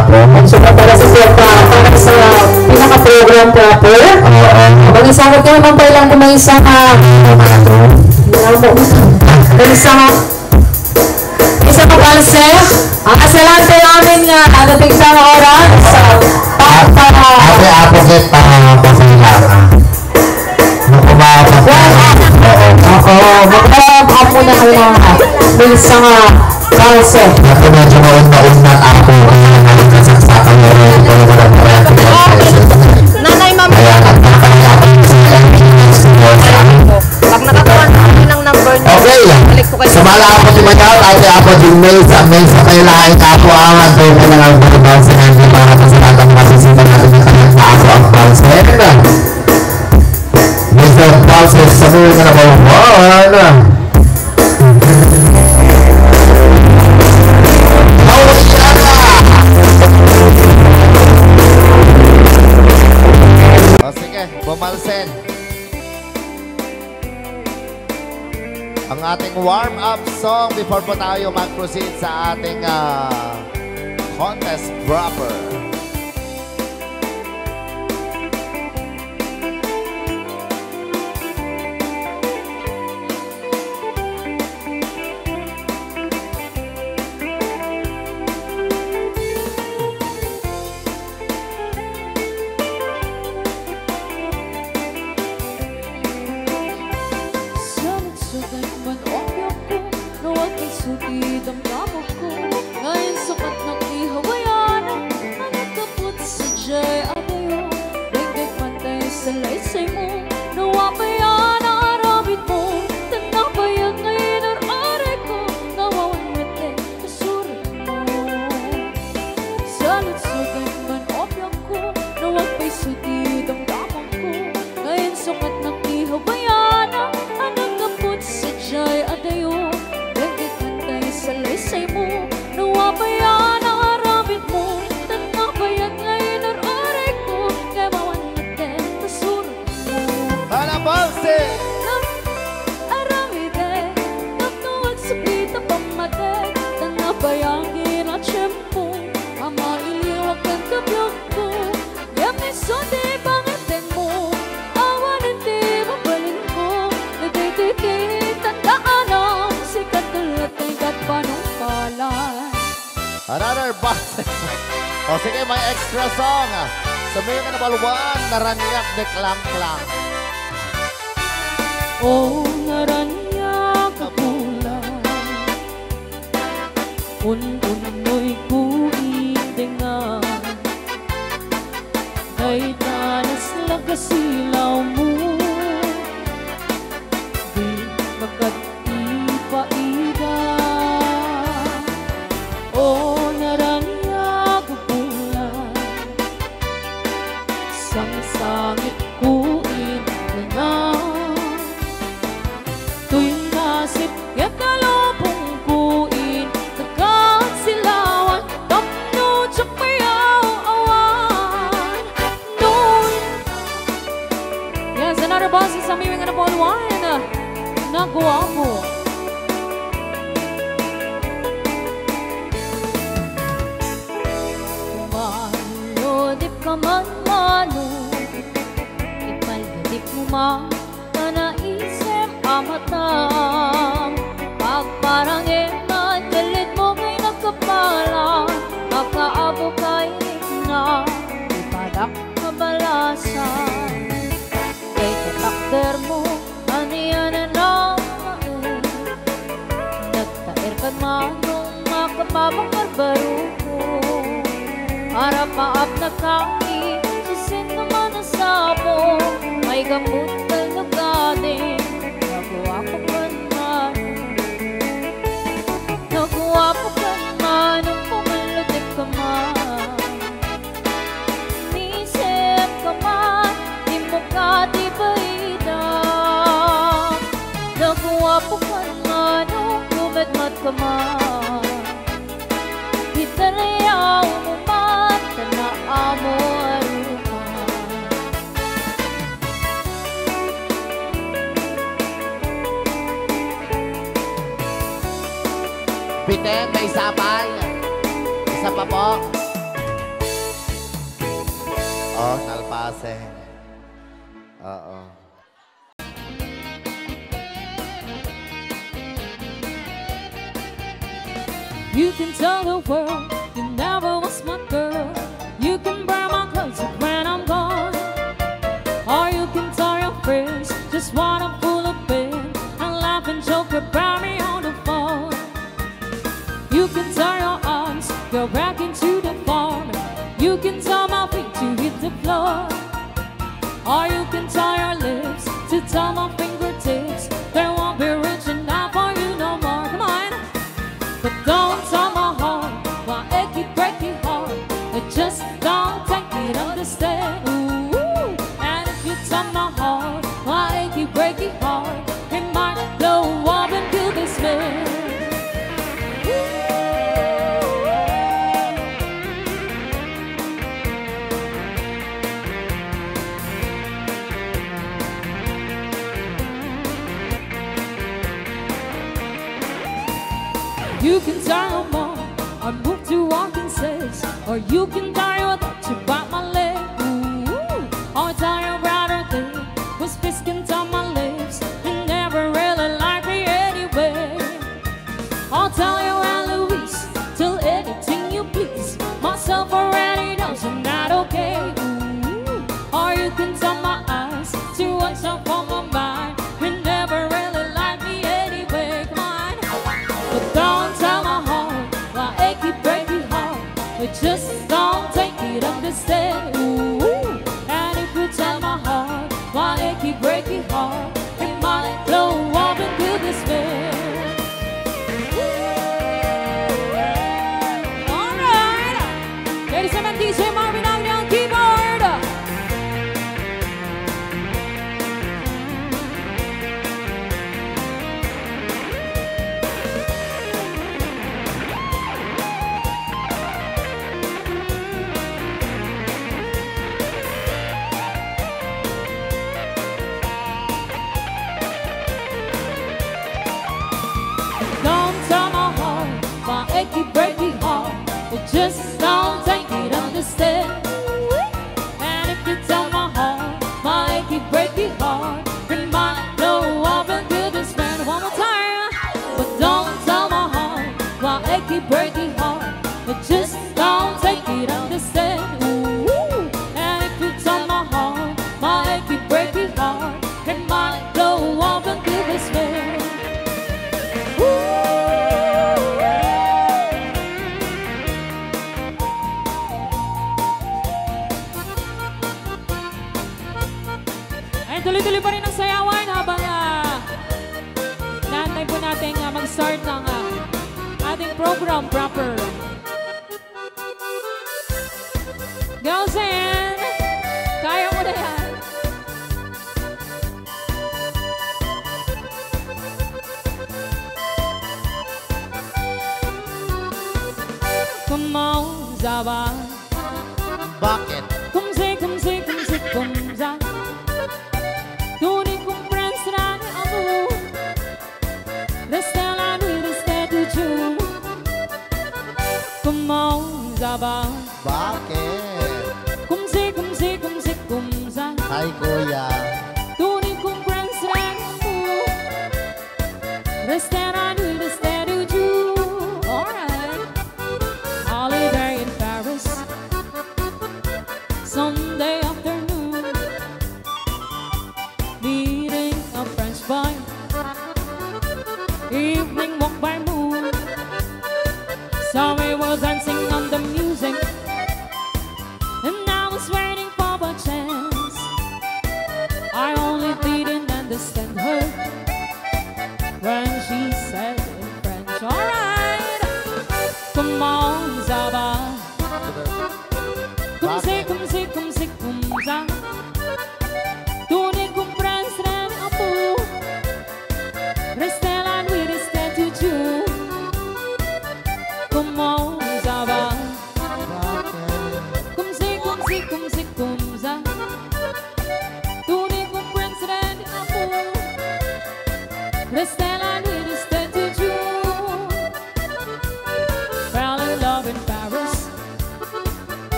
hapon. Sukat para sa para sa pinaka-program proper. Mag-isakot ka naman pa ilang may isang isang kabalse. Ang asalante namin nga nadating sa oras Apo kita pasilangan. Mag-up muna kayo ng may isang kabalse. Ako medyo mauna ako kaya nasaksakan mo rin ito yung Nanay, ma'am. kaya nagpapalaya ako sa Pag nakakuha namin ng number niyo, okay lang. Sumala ako si Mayal, ate ako din may sa kailangan ako ang doon na lang ang sa kanya para sa lahat masisita natin yung kanyang sa ako ang Paulsen. Mr. Paulsen, sabihin ka na ba? O sige, Bumalsen. Ang ating warm-up song before po tayo mag-proceed sa ating contest proper. Another box. O sige, may extra song. Sabihin ka na balwan, naranyak de klang-klang. Oh, naranyak ka pulang. Un-un mo'y kuitingan. Ay tanas lagasilaw mo. Di magkatipaida. Oh, naranyak ka pulang. Sang-sangit kuitingan. Tuwing nasip, yan kalopong kuin. Nagkasilawan, tamno, tsak mayaw, awan. Noon. Yes, another boss is aming na Paul Wine. Nagawa mo. Malodip ka man, ipalodip mo man. Amatang pagparangilan, galit mo may nagkapalan. Makaabo kay na ipadak kabalasan. Kay katakder mo, aniyan na naman. Nagtair ka manong makapabang barbaro ko. Para maap na kami, sisin naman ang sapo. May gamot na nagating. Nakuha ko pa man ang pumalutip ka man. Nisip ka man, di mo ka di baida. Nakuha pa man ang kumadmat ka man. Hitarayaw mo man, tanaa mo aruman. Biten, may isa pa. Isa pa po. Oh, nalpasen. Oo. You can tell the world you never was my girl. You can burn my clothes when I'm gone. Or you can tell your friends just what I'm full of pain and laugh and joke about me on the phone. You can tell your arms go back into the farm. You can tell my feet to hit the floor. Or you can tell your lips to tell my fingertips they won't be rich enough for you no more. Come on. But don't tell my heart why achy breaky heart. I just don't take it, understand. Ooh. And if you tell my heart why achy breaky heart, it might blow up and kill this man. You can tell your mom I moved to Arkansas, or you can tell your dad to bite my leg. Ooh. Or tell your brother that was pisking on my lips and never really liked me anyway. I'll tell you Aunt Louise, tell anything you please. Myself already knows I'm not okay. Ooh. Or you can tell my eyes to what's up on my mind and never really liked me anyway. Come on. But don't tell my heart why achy breaky heart. But just don't take it, understand. Ooh. And if you tell my heart why achy breaky heart, it might blow up and kill this man. Alright, ladies and gentlemen, DJ Marvin on the keyboard. Don't tell my heart why achy breaky heart. It just don't take it, understand. And if you tell my heart why achy breaky heart, it might blow up and kill this man. One more time. But don't tell my heart why achy breaky heart. It just don't take it, understand. Ooh. And if you tell my heart why achy breaky heart, it might blow up and kill this man. Ay, tuloy-tuloy pa rin ang sayawan habang naantay po natin mag-start ng ating program proper. Go, Zen! Kaya mo na yan! Come on, Zaba. Bakit? Kumse, kumse, kumse, kumsa. Tuning kong friends na ni Amu. Reste la nuit, reste du jour. Come on, Zaba. Bakit? Kumse, kumse, kumse, kumsa. Hi, kuya. Tuning kong friends na ni Amu. Reste la nuit, reste du jour. Alright. Holiday in Paris, Sunday afternoon, meeting a French boy, evening walk by moon. So we were dancing on the music, and I was waiting for a chance. I only didn't understand her when she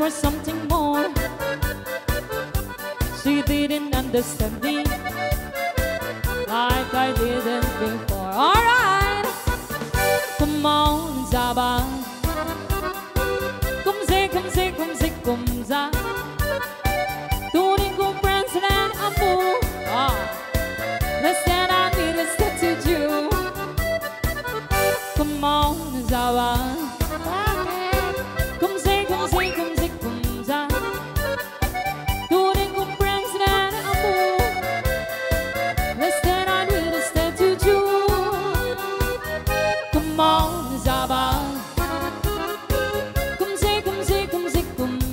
for something more. She didn't understand me like I didn't before. Alright, come on, Zaba. Come say, come za. Turing kong friends and apo. Less than I need is to you. Come on, Zaba. Come say, come za. Turing kong friends and apo. Less than I need is to you. Come on, Zaba. Come say, come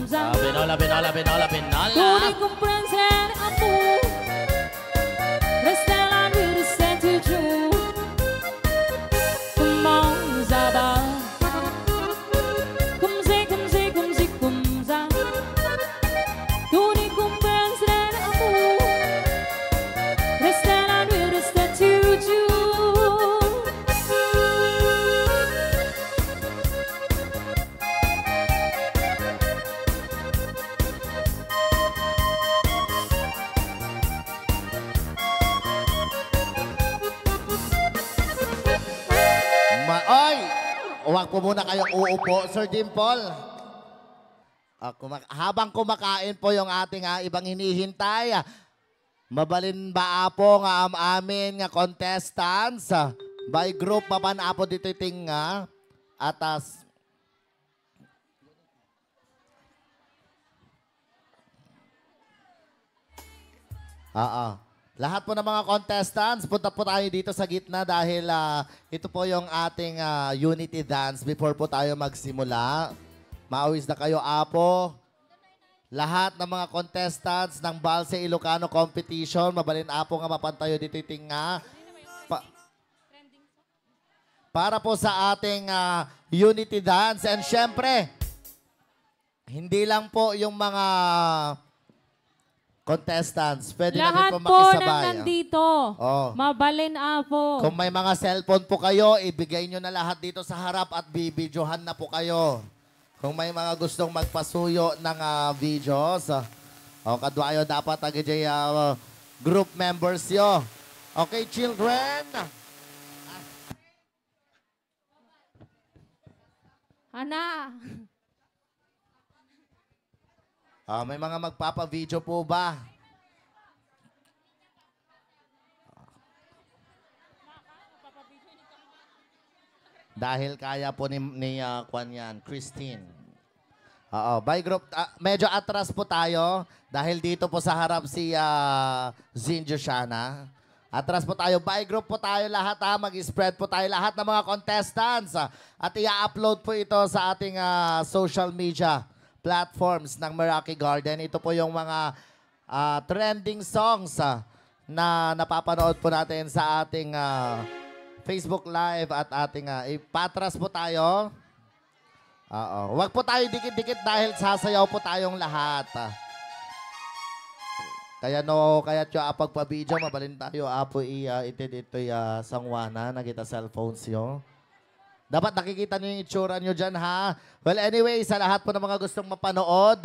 za. Binola. Turing kong friends and apo. Less than I need is to you. Come on, Zaba. Come say, come za. Turing kong friends and apo. Less than I need is to you. Oy! Huwag po muna kayong uupo, Sir Dimple. Habang kumakain po yung ating ibang hinihintay, mabalin ba po nga amin nga contestants? By group mapan apo dito ting atas. Lahat po ng mga contestants, punta po tayo dito sa gitna dahil ito po yung ating unity dance before po tayo magsimula. Maawis na kayo, Apo. Lahat ng mga contestants ng Balse Ilocano Competition, mabalin Apo nga mapantayo dito iting para po sa ating unity dance. And syempre, hindi lang po yung mga contestants, pwede na rin Lahat po po makisabay. na nandito. Mabalin Apo. Kung may mga cellphone po kayo, ibigay nyo na lahat dito sa harap at bibidyohan na po kayo. Kung may mga gustong magpasuyo ng videos, kadwayo dapat agad group members yo. Okay, children? Ana. May mga magpapa-video po ba? Dahil kaya po ni Kwan yan, Christine. By group, medyo atras po tayo dahil dito po sa harap si Zinjo Shana. Atras po tayo, by group po tayo lahat mag-spread po tayo lahat ng mga contestants at i-upload po ito sa ating social media platforms ng Meraki Garden. Ito po yung mga trending songs na napapanood po natin sa ating Facebook Live at ating ipatras po tayo. Huwag po tayo dikit-dikit dahil sasayaw po tayong lahat. Kaya pagpa-video, mabalin tayo apo itid ito sangwana na kita cellphones yo. Dapat nakikita nyo yung itsura nyo dyan, ha? Well, anyway, sa lahat po ng mga gustong mapanood,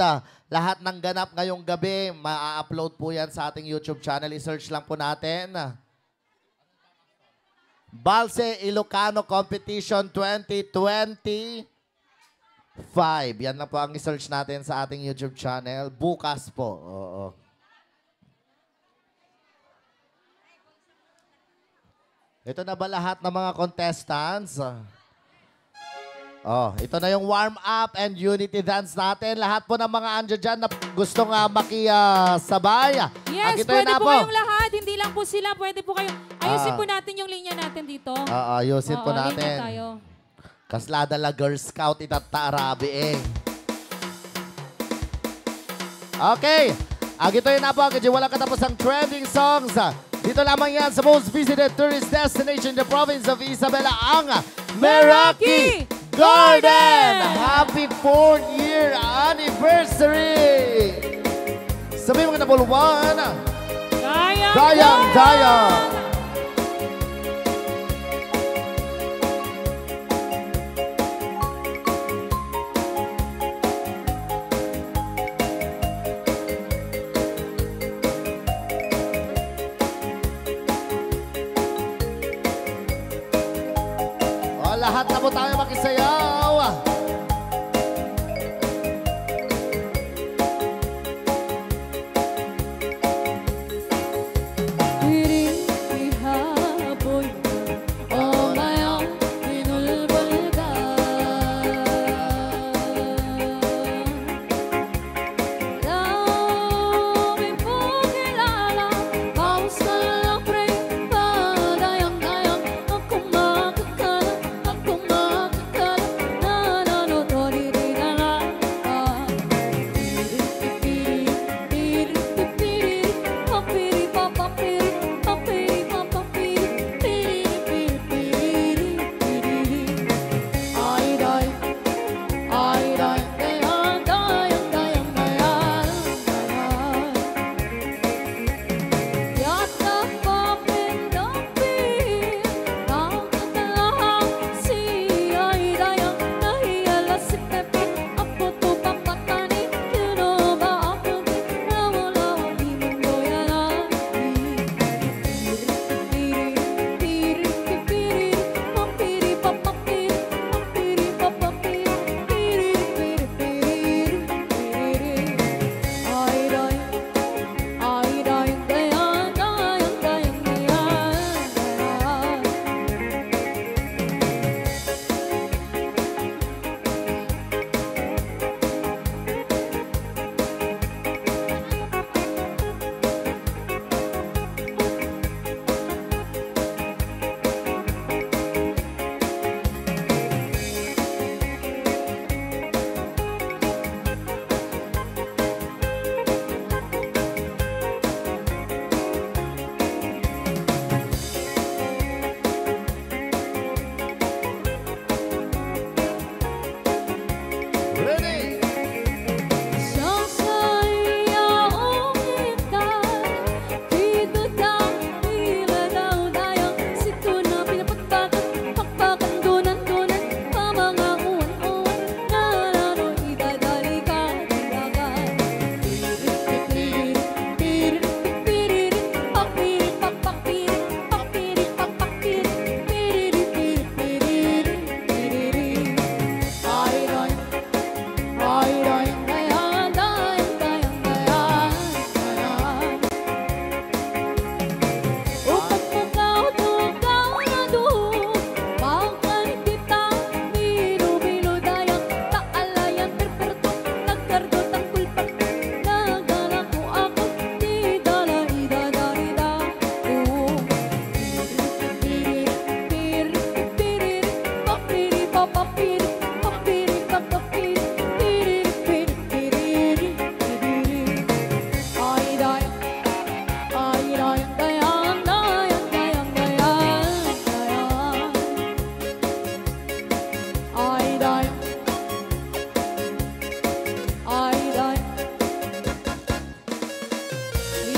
lahat ng ganap ngayong gabi, ma-upload po yan sa ating YouTube channel. I-search lang po natin. Balse Ilocano Competition 2025. Yan lang po ang i-search natin sa ating YouTube channel. Bukas po. Ito na ba lahat ng mga contestants? Ito na yung warm-up and unity dance natin. Lahat po ng mga andyo dyan na gustong makisabay. Yes, pwede po kayong lahat. Hindi lang po sila. Pwede po kayo. Ayusin po natin yung linya natin dito. Ayusin po natin. Linya tayo. Kaslada la Girl Scout itatarabi eh. Okay. Ito yun na po. Kasi wala katapos ang trending songs. Dito lamang yan sa most visited tourist destination in the province of Isabela, ang Meraki Garden! Happy 4th year anniversary! Sabi mga nabuluan, Dayang! po tayo makisayaw.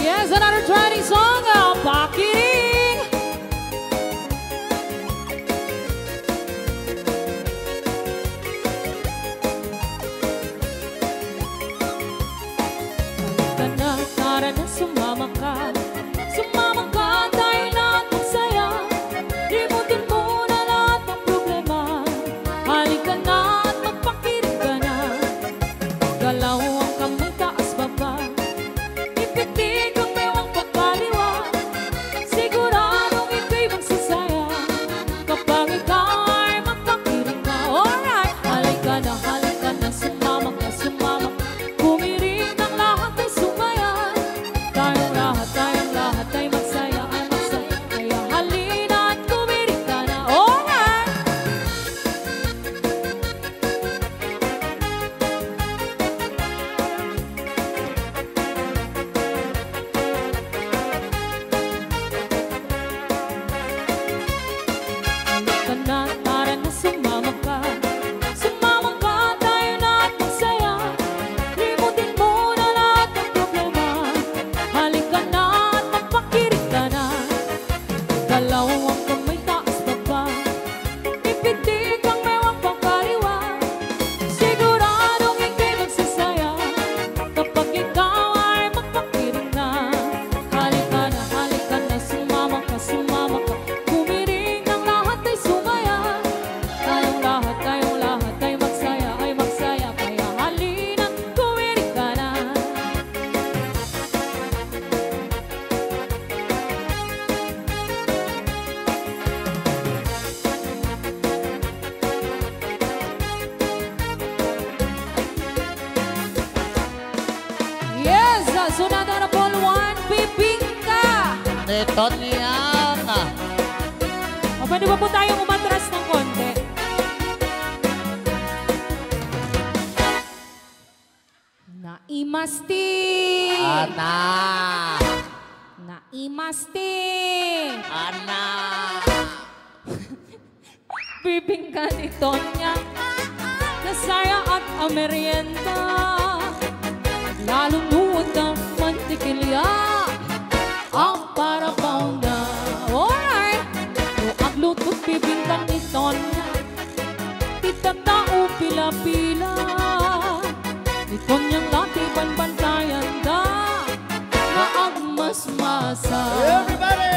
Yes, another trending song, Pakiring. Tara na, sumama ka. Sumama ka, tayo lahat magsaya. Limutin mo na lahat ng problema. Halika na at magpakiring ka na. Galaw ang kamay taas baba. Ipitin kang mewang pagkaliwa. Siguradong ika'y magsasaya kapag ikaw ay magpakiring ka. Alright, halika na, sumama ka, sumama ka. Kumiring ng lahat ay sumaya. Tayong lahat ay magsaya, kaya halina at kumiring ka na. Alright! Tonian. O, pwede ba po tayong umatras ng konti? Naimasti! Ana. Naimasti! Ana. Bibingka ni Tonya na saya at amerienda. Lalong nuod ng mantikilya ang parabaw na. Alright! No aglutot bibingka ni Tonya titatao pila-pila. Ni Tonyang latipan bantayan da na agmas-masa. Everybody!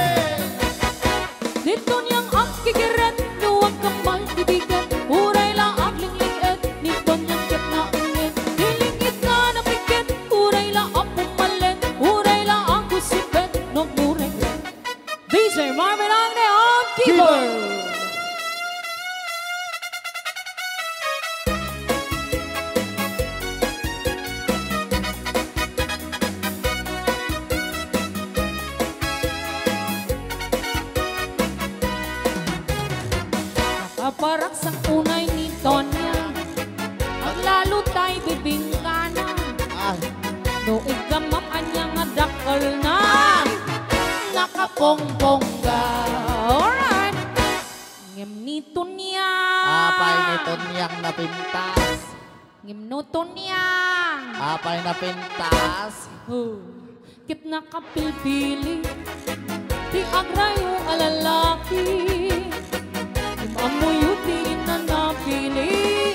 Ni Tonyang ang kikiret luwag kamay tibigan. Uray lang ang lingliit ni Tonyang kit na ungit. Nilingit na napikit. Uray lang ang pumalit. Uray lang ang kusipet. Nagmurek. DJ Marvin ang neon keyboard. Nakaparak sa unay ni Tonya ang lalo tay bibingkana. Ay. Noong gamang anyang adakal na nakapongpongga. Alright. Ngem ni Tonya. Apay ni Tonyang napintas. Ngem no Tonya. Apay napintas. Oh. Kit nakapilpili di agrayo alalaki. Amuyuti na napili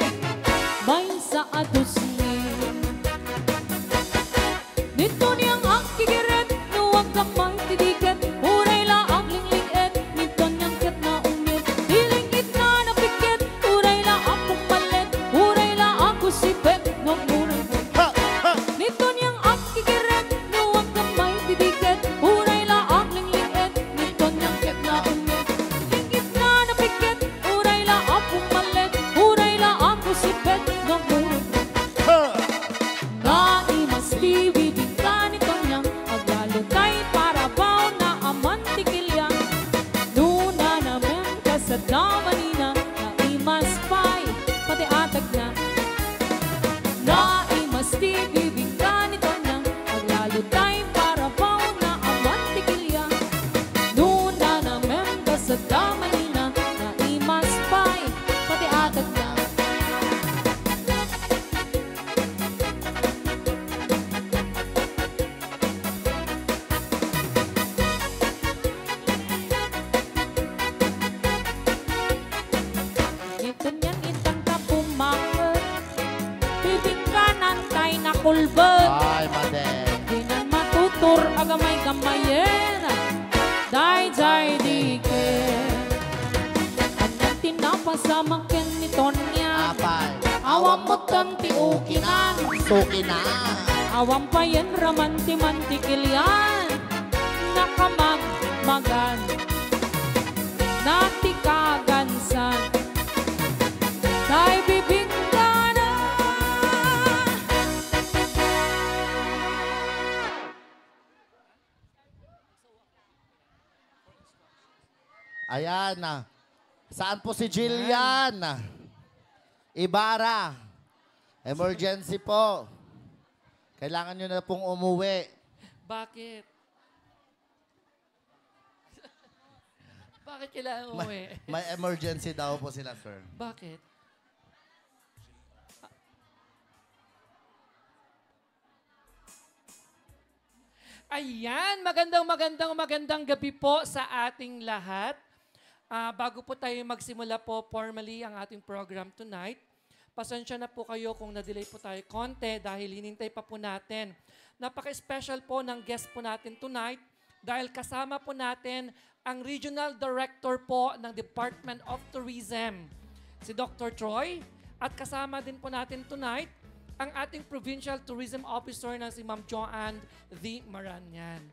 may sa adusni. Nito niyang ang kikiret nuwag kamay tidiket. Uray la ang lingliit nito niyang kit na ungit. Dilingit na napikit. Uray la ang pumalit. Uray la ang kusipet. Nagmuray. Nito niyang ang kikiret nuwag kamay tidiket. Uray la ang lingliit nito niyang kit na ungit. Lingit na napikit. Uray la ang pumalit. Uray la ang kusipet. Nagmuray. Naimasti bibingka ni Tonyang aglalutay para baw na amantikilya. Nuna naman ka sa damanina naimas pa'y pati atag na. Naimasti bibingka ni Tonyang aglalutay para baw na amantikilya. Nuna naman ka sa damanina naimas pa'y pati atag na. Ito niyan itang kapumakot. Bibingkanan kay nakulbot. Ay, made. Di nan matutur agamay kamayen. Day diken. Anyang tinapasamakin ni Tonya. Apay. Awam mo tanti ukinan. Suki na. Awam pa yan ramanti-mantikilyan. Nakamagmagan. Natikagansan. Tay bibingkana. Ayan na. Saan po si Jillian? Ibarra. Emergency po. Kailangan nyo na pong umuwi. Bakit? Bakit kailangan umuwi? May emergency daw po sila, sir. Bakit? Ayan, magandang gabi po sa ating lahat. Bago po tayo magsimula po formally ang ating program tonight, pasensya na po kayo kung na-delay po tayo konti dahil hinintay pa po natin. Napaka-special po ng guest po natin tonight dahil kasama po natin ang Regional Director po ng Department of Tourism, si Dr. Troy. At kasama din po natin tonight ang ating Provincial Tourism Officer na si Ma'am Joanne V. Maranyan.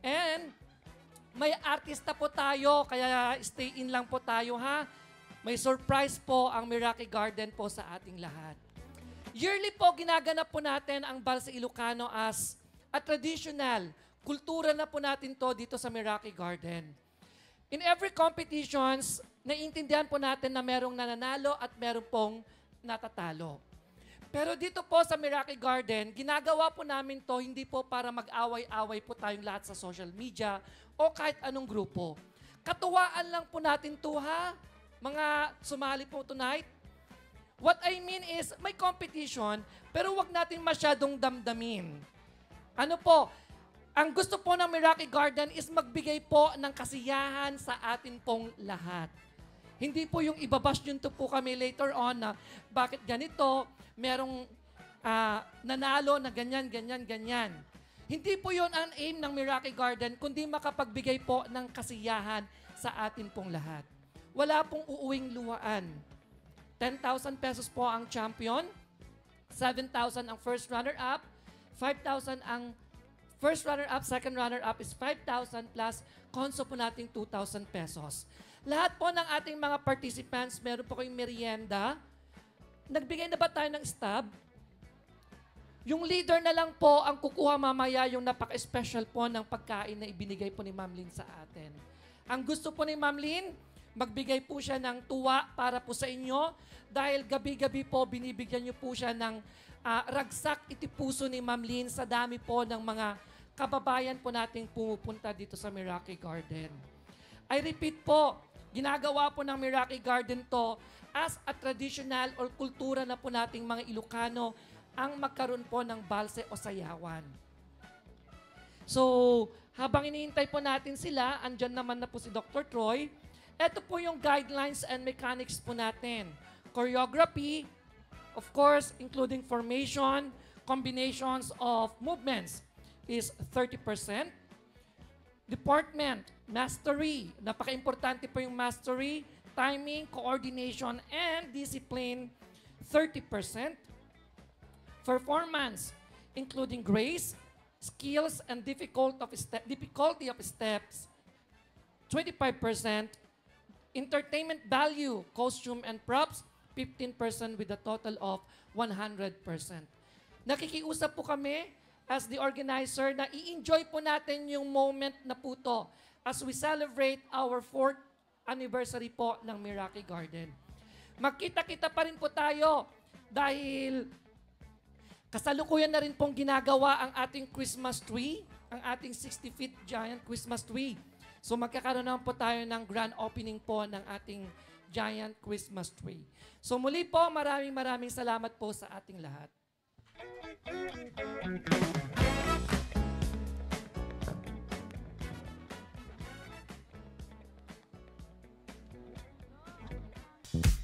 And may artista po tayo, kaya stay in lang po tayo ha. May surprise po ang Meraki Garden po sa ating lahat. Yearly po ginaganap po natin ang Balsa Ilocano as a traditional kultura na po natin to dito sa Meraki Garden. In every competitions, naiintindihan po natin na merong nananalo at merong pong natatalo. Pero dito po sa Meraki Garden, ginagawa po namin to hindi po para mag-away-away po tayong lahat sa social media o kahit anong grupo. Katuwaan lang po natin to ha, mga sumali po tonight. What I mean is, may competition, pero wag natin masyadong damdamin. Ano po, ang gusto po ng Meraki Garden is magbigay po ng kasiyahan sa atin pong lahat. Hindi po yung ibabash yun to po kami later on na bakit ganito, merong nanalo na ganyan, ganyan, ganyan. Hindi po yun ang aim ng Meraki Garden, kundi makapagbigay po ng kasiyahan sa atin pong lahat. Wala pong uuwing luwaan. 10,000 pesos po ang champion, 7,000 ang first runner-up, 5,000 ang first runner-up, second runner-up is 5,000 plus konso po nating 2,000 pesos. Lahat po ng ating mga participants, meron po kayong merienda. Nagbigay na ba tayo ng stab? Yung leader na lang po ang kukuha mamaya yung napaka-special po ng pagkain na ibinigay po ni Ma'am Lynn sa atin. Ang gusto po ni Ma'am Lynn, magbigay po siya ng tuwa para po sa inyo dahil gabi-gabi po binibigyan niyo po siya ng ragsak itipuso ni Ma'am Lynn sa dami po ng mga kababayan po nating pumupunta dito sa Meraki Garden. I repeat po, ginagawa po ng Meraki Garden to as a traditional or kultura na po nating mga Ilocano ang magkaroon po ng balse o sayawan. So, habang iniintay po natin sila, andyan naman na po si Dr. Troy. Ito po yung guidelines and mechanics po natin. Choreography, of course, including formation, combinations of movements is 30%. Department, mastery. Napaka-importante po yung mastery, timing, coordination, and discipline, 30%. Performance, including grace, skills, and difficulty of steps, 25%. Entertainment value, costume and props, 15% with a total of 100%. Nakikiusap po kami as the organizer na i-enjoy po natin yung moment na po to as we celebrate our 4th anniversary po ng Meraki Garden. Magkita-kita pa rin po tayo dahil kasalukuyan na rin pong ginagawa ang ating Christmas tree, ang ating 60 feet giant Christmas tree. So magkakaroon naman po tayo ng grand opening po ng ating giant Christmas tree. So muli po, maraming salamat po sa ating lahat.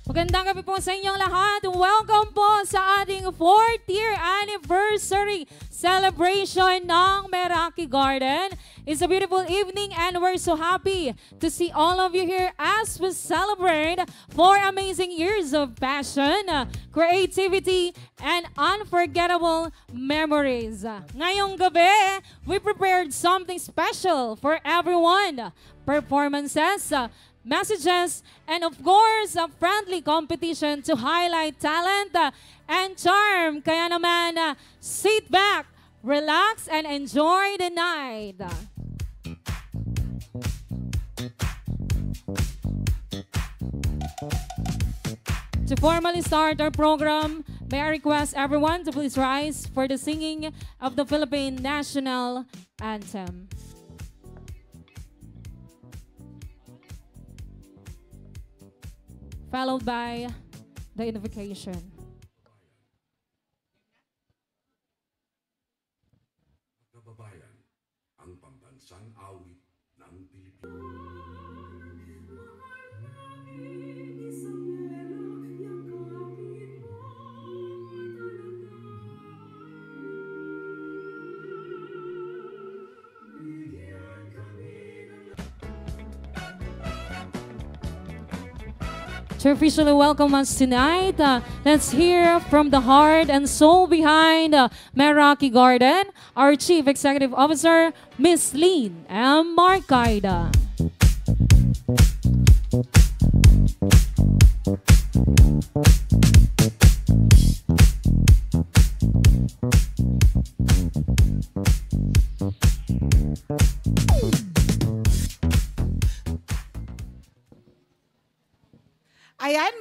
Magandang gabi po sa inyong lahat. Welcome po sa ating 4th year anniversary celebration ng Meraki Garden. It's a beautiful evening and we're so happy to see all of you here as we celebrate 4 amazing years of passion, creativity, and unforgettable memories. Ngayong gabi, we prepared something special for everyone. Performances, messages, and of course, a friendly competition to highlight talent and charm. Kaya naman, sit back, relax, and enjoy the night. To formally start our program, may I request everyone to please rise for the singing of the Philippine National Anthem. Followed by the invocation. Kababayan, ang pambansang awit ng Pilipinas. To officially welcome us tonight, let's hear from the heart and soul behind Meraki Garden, our Chief Executive Officer, Miss Lynn M. Marcaida.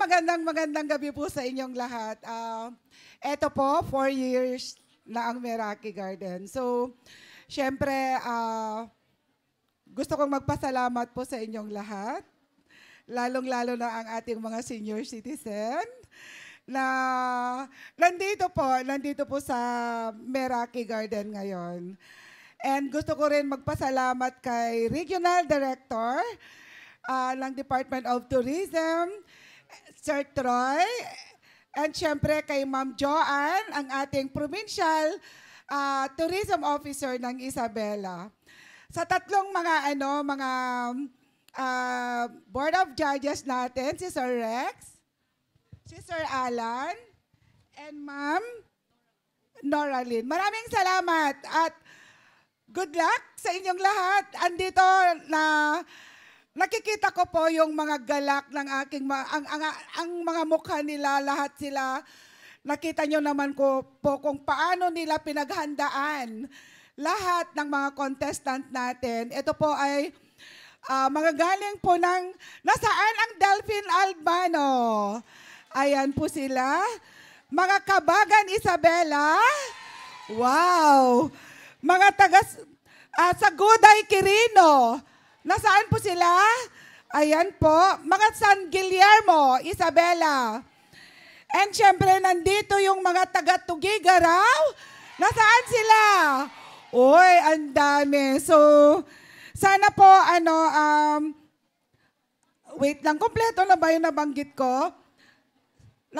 magandang gabi po sa inyong lahat. Eto po, 4 years na ang Meraki Garden. So, syempre, gusto kong magpasalamat po sa inyong lahat. Lalong-lalo na ang ating mga senior citizen na nandito po sa Meraki Garden ngayon. And gusto ko rin magpasalamat kay Regional Director ng Department of Tourism, Sir Troy, and syempre kay Ma'am Joanne, ang ating Provincial Tourism Officer ng Isabela. Sa tatlong mga Board of Judges natin, si Sir Rex, si Sir Alan, and Ma'am Noraline. Maraming salamat at good luck sa inyong lahat. Andito na nakikita ko po yung mga galak ng aking ang mga mukha nila, lahat sila. Nakita nyo naman ko po kung paano nila pinaghandaan lahat ng mga contestant natin. Ito po ay mga galing po ng nasaan ang Delphine Albano. Ayan po sila. Mga Kabagan Isabela. Wow! Mga taga sa Guday Quirino. Nasaan po sila? Ayan po. Mga San Guillermo, Isabela. And syempre, nandito yung mga taga Tugigaraw. Nasaan sila? Uy, ang dami. So, sana po, wait lang, kompleto na ba yung nabanggit ko?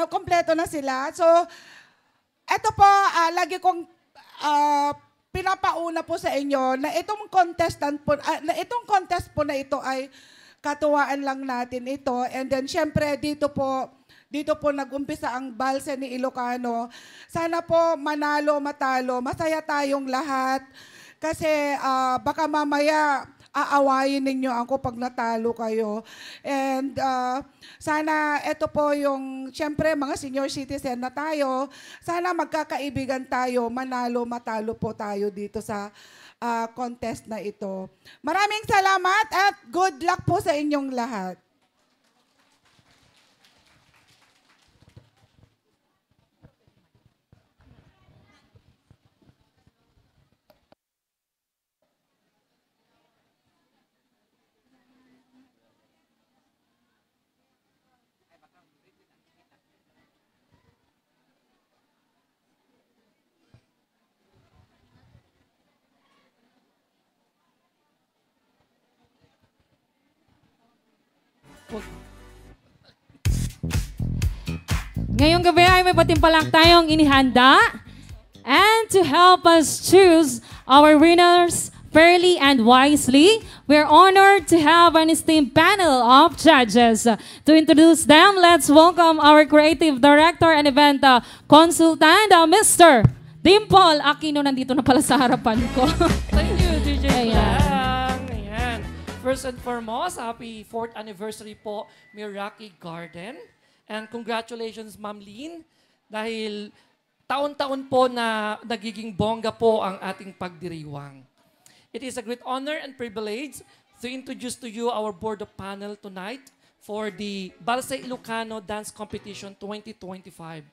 Kompleto na sila. So, eto po, lagi kong pinapauna po sa inyo na itong contest po na ito ay katuwaan lang natin ito. And then, syempre, dito po nag-umpisa ang Balse ni Ilocano. Sana po manalo, matalo, masaya tayong lahat. Kasi baka mamaya aawayin ninyo ako pag natalo kayo. And sana ito po yung, syempre mga senior citizen na tayo, sana magkakaibigan tayo, manalo, matalo po tayo dito sa contest na ito. Maraming salamat at good luck po sa inyong lahat. Ngayong gabi ay may patimpalang tayong inihanda. And to help us choose our winners fairly and wisely, we're honored to have an esteemed panel of judges. To introduce them, let's welcome our creative director and event consultant, Mr. Dimple Aquino. Nandito na pala sa harapan ko. Thank you, DJ Ayan. Blang. Ayan. First and foremost, happy 4th anniversary po, Meraki Garden. And congratulations, Ma'am Lynn, dahil taon-taon po na nagiging bongga po ang ating pagdiriwang. It is a great honor and privilege to introduce to you our board of panel tonight for the Balse Ilocano Dance Competition 2025.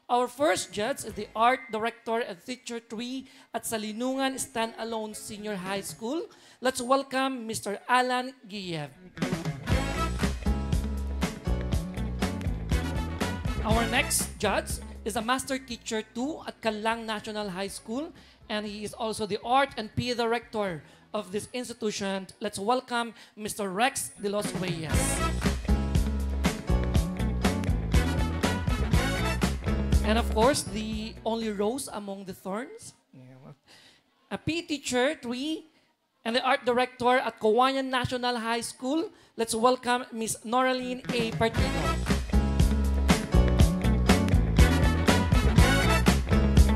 Our first judge is the Art Director and Teacher 3 at Salinungan Standalone Senior High School. Let's welcome Mr. Alan Guillev. Our next judge is a Master Teacher 2 at Kalang National High School, and he is also the Art and PE Director of this institution. Let's welcome Mr. Rex de los Reyes. And of course, the only rose among the thorns, a PE Teacher 3 and the Art Director at Kawayan National High School. Let's welcome Ms. Noraline A. Partido.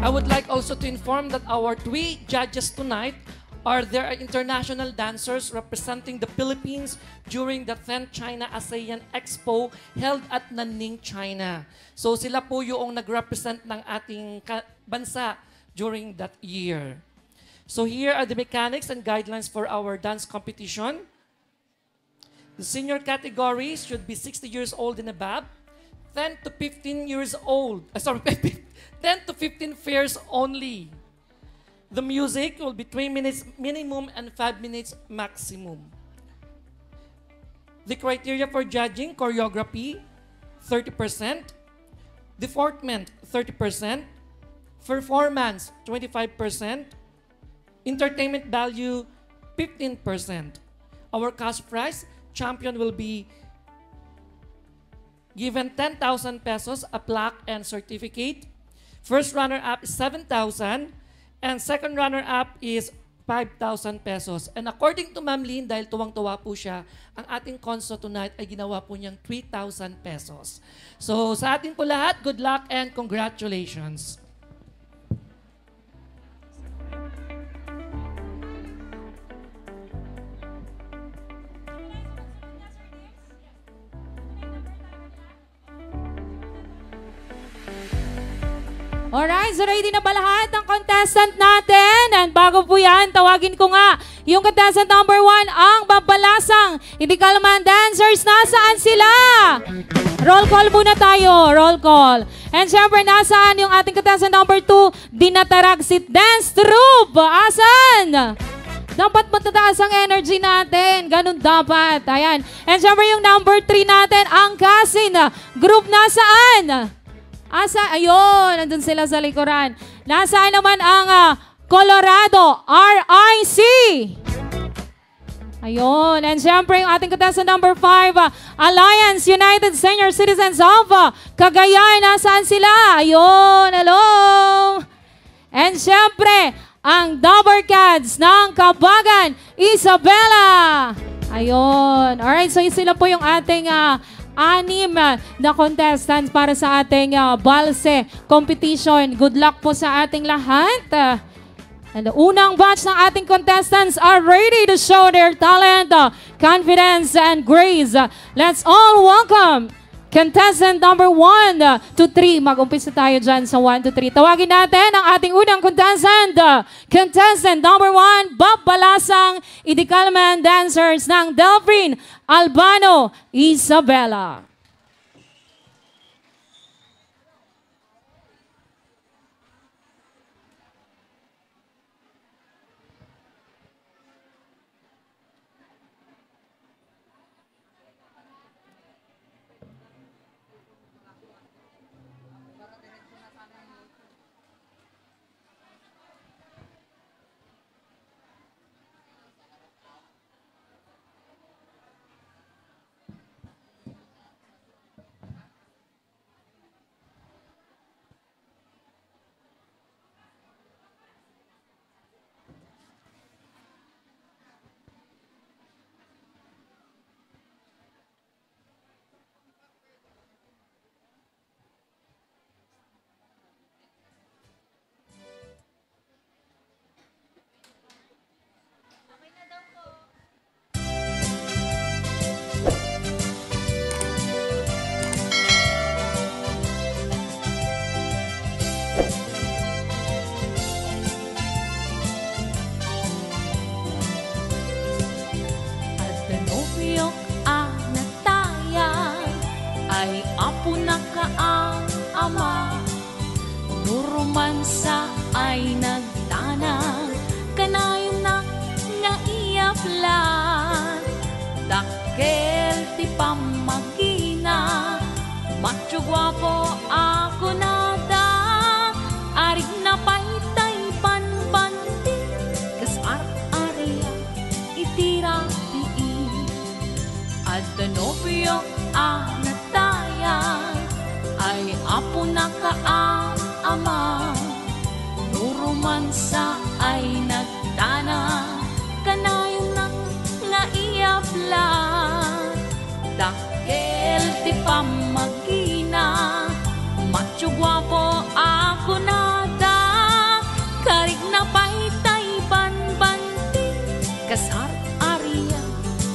I would like also to inform that our 3 judges tonight are their international dancers representing the Philippines during the 10th China ASEAN Expo held at Nanning, China. So sila po yung nag-represent ng ating bansa during that year. So here are the mechanics and guidelines for our dance competition. The senior categories should be 60 years old and above. 10 to 15 years old. Sorry, 10 to 15 fairs only. The music will be 3 minutes minimum and 5 minutes maximum. The criteria for judging: choreography, 30%, deportment, 30%, performance, 25%, entertainment value, 15%. Our cash prize, champion will be given 10,000 pesos, a plaque and certificate. First runner-up is 7,000, and second runner-up is 5,000 pesos. And according to Ma'am Lynn, dahil tuwang-tuwa po siya, ang ating conso tonight ay ginawa po niyang 3,000 pesos. So sa atin po lahat, good luck and congratulations. Alright, so ready na ba lahat ng contestant natin? And bago po yan, tawagin ko nga yung contestant number 1, ang Babalasang Hindi Kalman Dancers. Nasaan sila? Roll call muna tayo, roll call. And syempre, nasaan yung ating contestant number 2, Dinataragsit Dance Troupe? Asan? Dapat matataas ang energy natin. Ganun dapat. Ayan. And syempre yung number 3 natin, ang Kasin Group. Nasaan? Ayun, nandun sila sa likuran. Nasaan naman ang Colorado RIC? Ayun, and syempre yung ating contestant number 5, Alliance United Senior Citizens of Cagayan. Nasaan sila? Ayun, hello! And syempre, ang Double Cats ng Kabagan, Isabela. Ayun, alright, so sila po yung ating 6 na contestants para sa ating Balse competition. Good luck po sa ating lahat. And the unang batch ng ating contestants are ready to show their talent, confidence, and grace. Let's all welcome contestant number 1 to 3. Mag-umpisa tayo dyan sa 1 to 3. Tawagin natin ang ating unang contestant. Contestant number 1, Babalasang Hindi Kalman Dancers ng Delphine Albano Isabela. Nurumansa ay nagtanang kanayon na nga iaplan dakkel ti pamagina macho guwapo ako nada arig na paitay panbanti kas ar-aria itira tii at the novio anatayan ay apo na ama nurumansa ay nagtana kanayon na nga iaplan dakkel ti pamagina macho guwapo ako nada karig na paitay banbanti kasar aria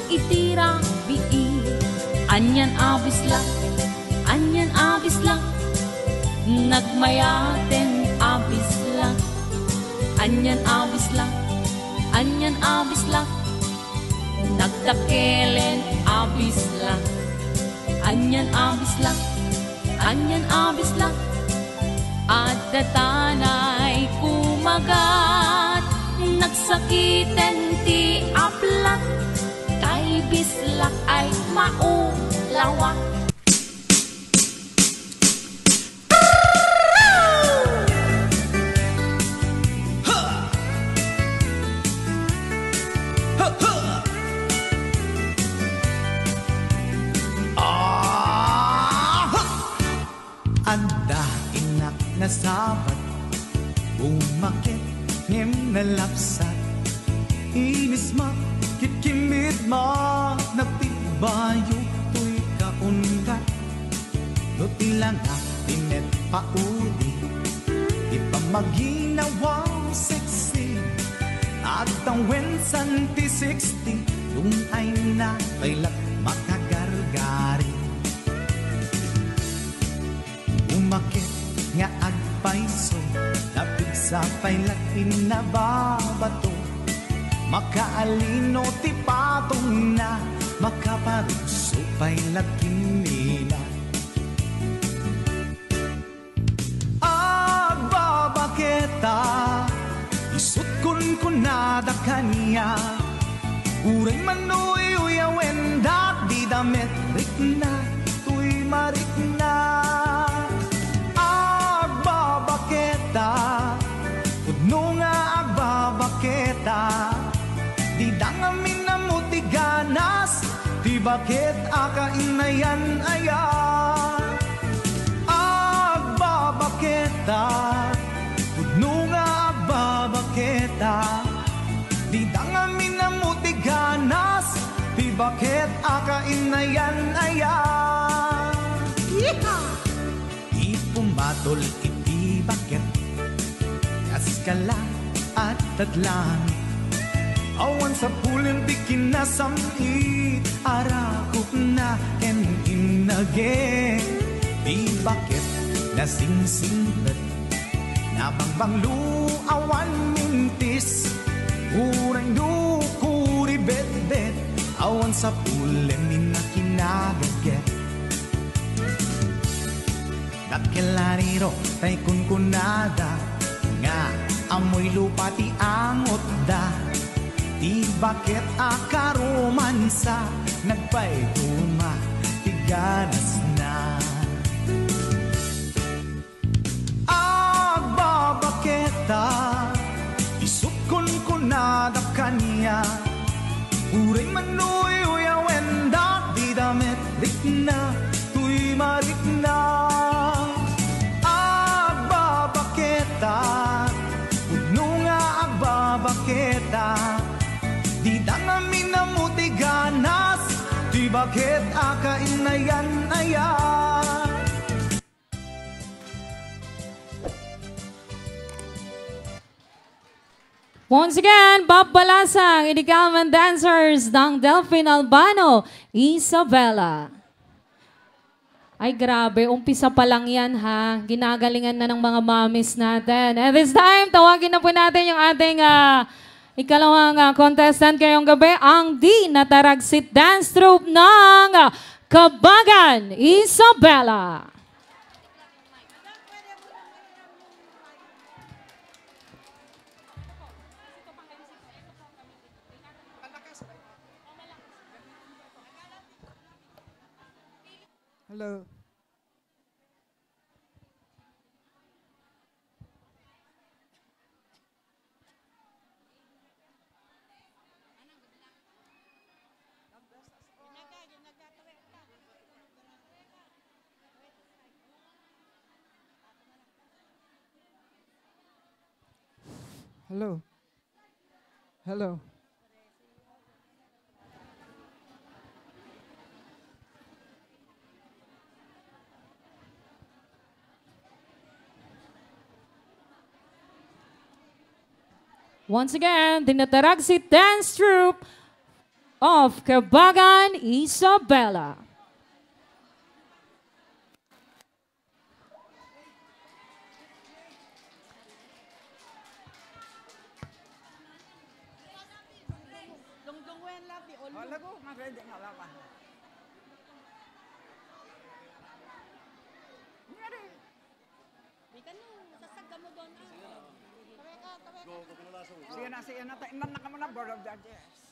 itira bii anyan abis lang nagmayaten abis lang anyan abis lang nagdakelen abis lang anyan abis lang Anyan abislang at datanay kumagat. Nagsakiten ti aplat, kay bislak ay maulawak. Anda inak na sabat, umakit ngem na lapsat. Inis ma, kitkimit ma, nagtibayo to'y kaungat. Lutilang tinet pauli, ipamaginawaw sexy. At ang wensan ti 60, yung ay na kailat makagargari. Umakit nga agpaiso, napig sa pailat pinababato. Makaalino ti patong na, makaparuso pailat kinila. Agbabaketa, isut kun nada kanya. Uray manoy uyawen dat di damit rik na, tuy marik na. Pudno nga agbabaketa, di dangamin na mutiganas, di bakit akainayan aya. Agbabaketa, pudno nga agbabaketa, di dangamin na mutiganas, di bakit akainayan aya. Ipumatol iti bakit, kaskala at tadlang. Awan sa pulin di kinasamit, arakot na ken inage. Di bakit nasingsinglet, nabangbang luawan mintis. Urang dukuri bet-bet, awan sa pulin minakinagaget. Dakilariro tay kunkunada, nga amoy lupa ti angot da. Di bakit akaromansa, nagpaituma ti ganas na. Agbabaketa, isut kunkunada kanya. Uray manoy uyawen da, di damit dik na, tuy marik na. Pudno nga agbabaketa, di dangamin na mutiganas, di bakit akainayan aya. Once again, Bob Balasang, Inigaman Dancers ng Delphine Albano, Isabela. Ay grabe, umpisa pa lang yan ha. Ginagalingan na ng mga mommies natin. And this time, tawagin na po natin yung ating ikalawang contestant ngayong gabi, ang Di Nataragsit Dance Troupe ng Kabagan, Isabela. Hello. Hello. Hello. Once again, the Nataragsit Dance Troupe of Kabagan, Isabela. Sige na. Inan na ka muna, Board of Judges.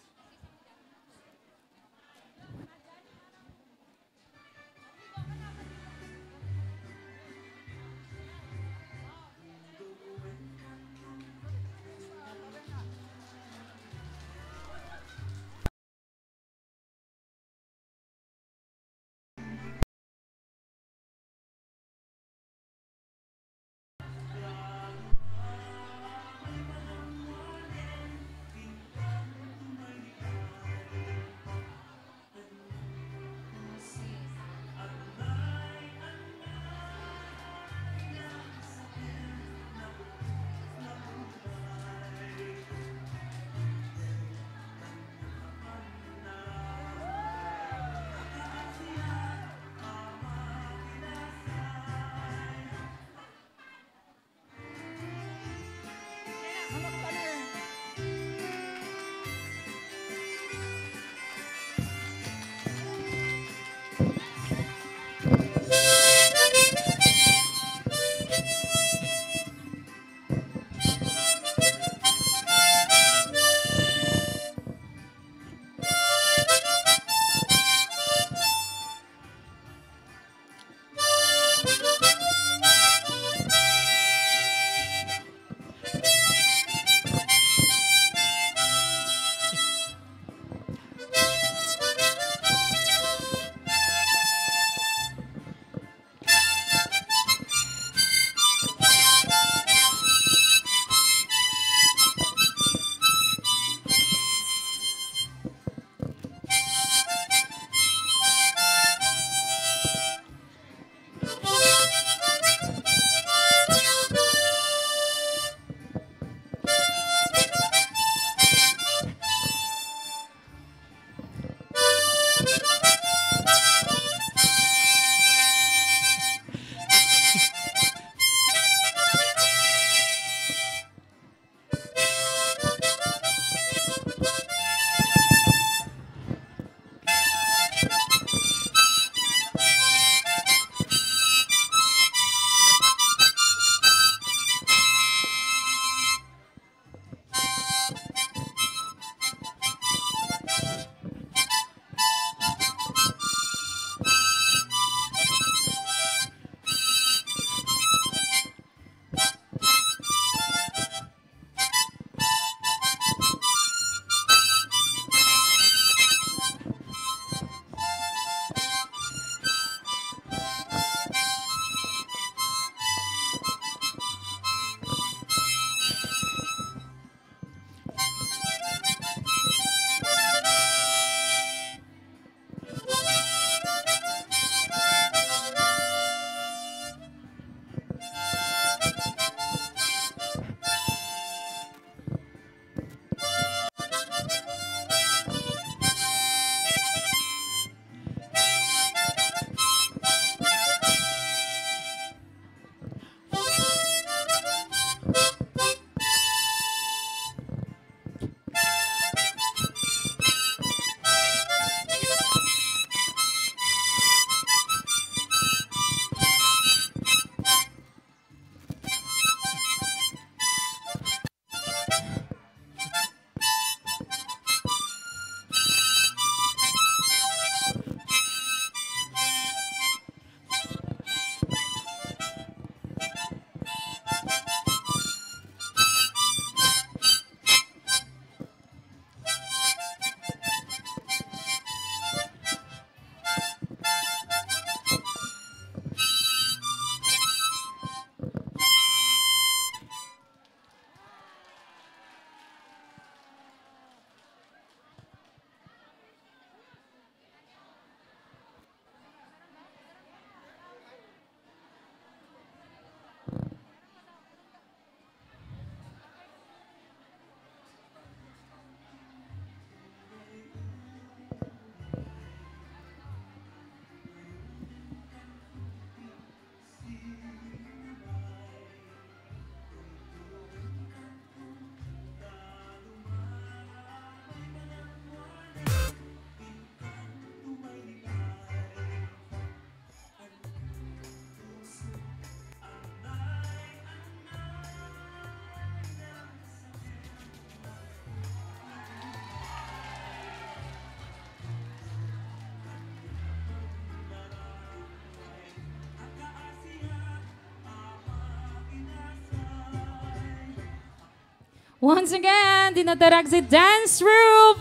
Once again, dinadarag si Dance Roof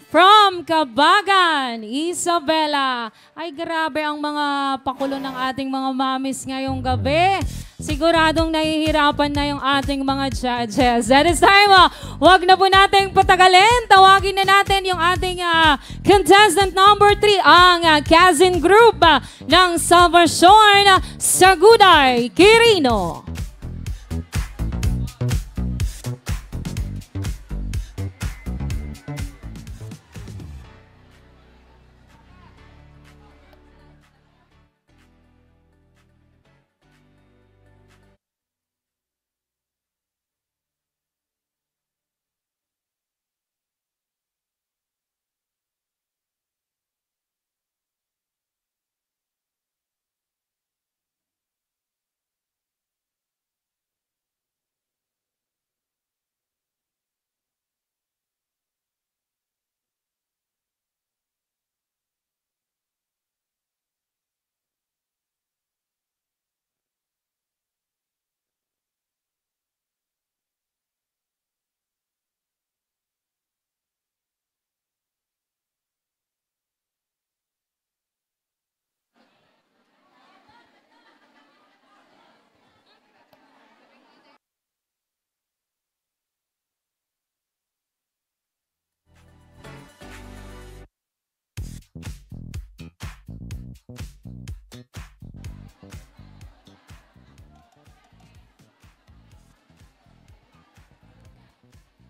from Kabagan, Isabela. Ay grabe ang mga pakulo ng ating mga mamis ngayong gabi. Siguradong nahihirapan na yung ating mga judges. That is time, wag na po nating patagalin. Tawagin na natin yung ating contestant number 3, ang Kazin Group ng Salvacion Saguday Quirino.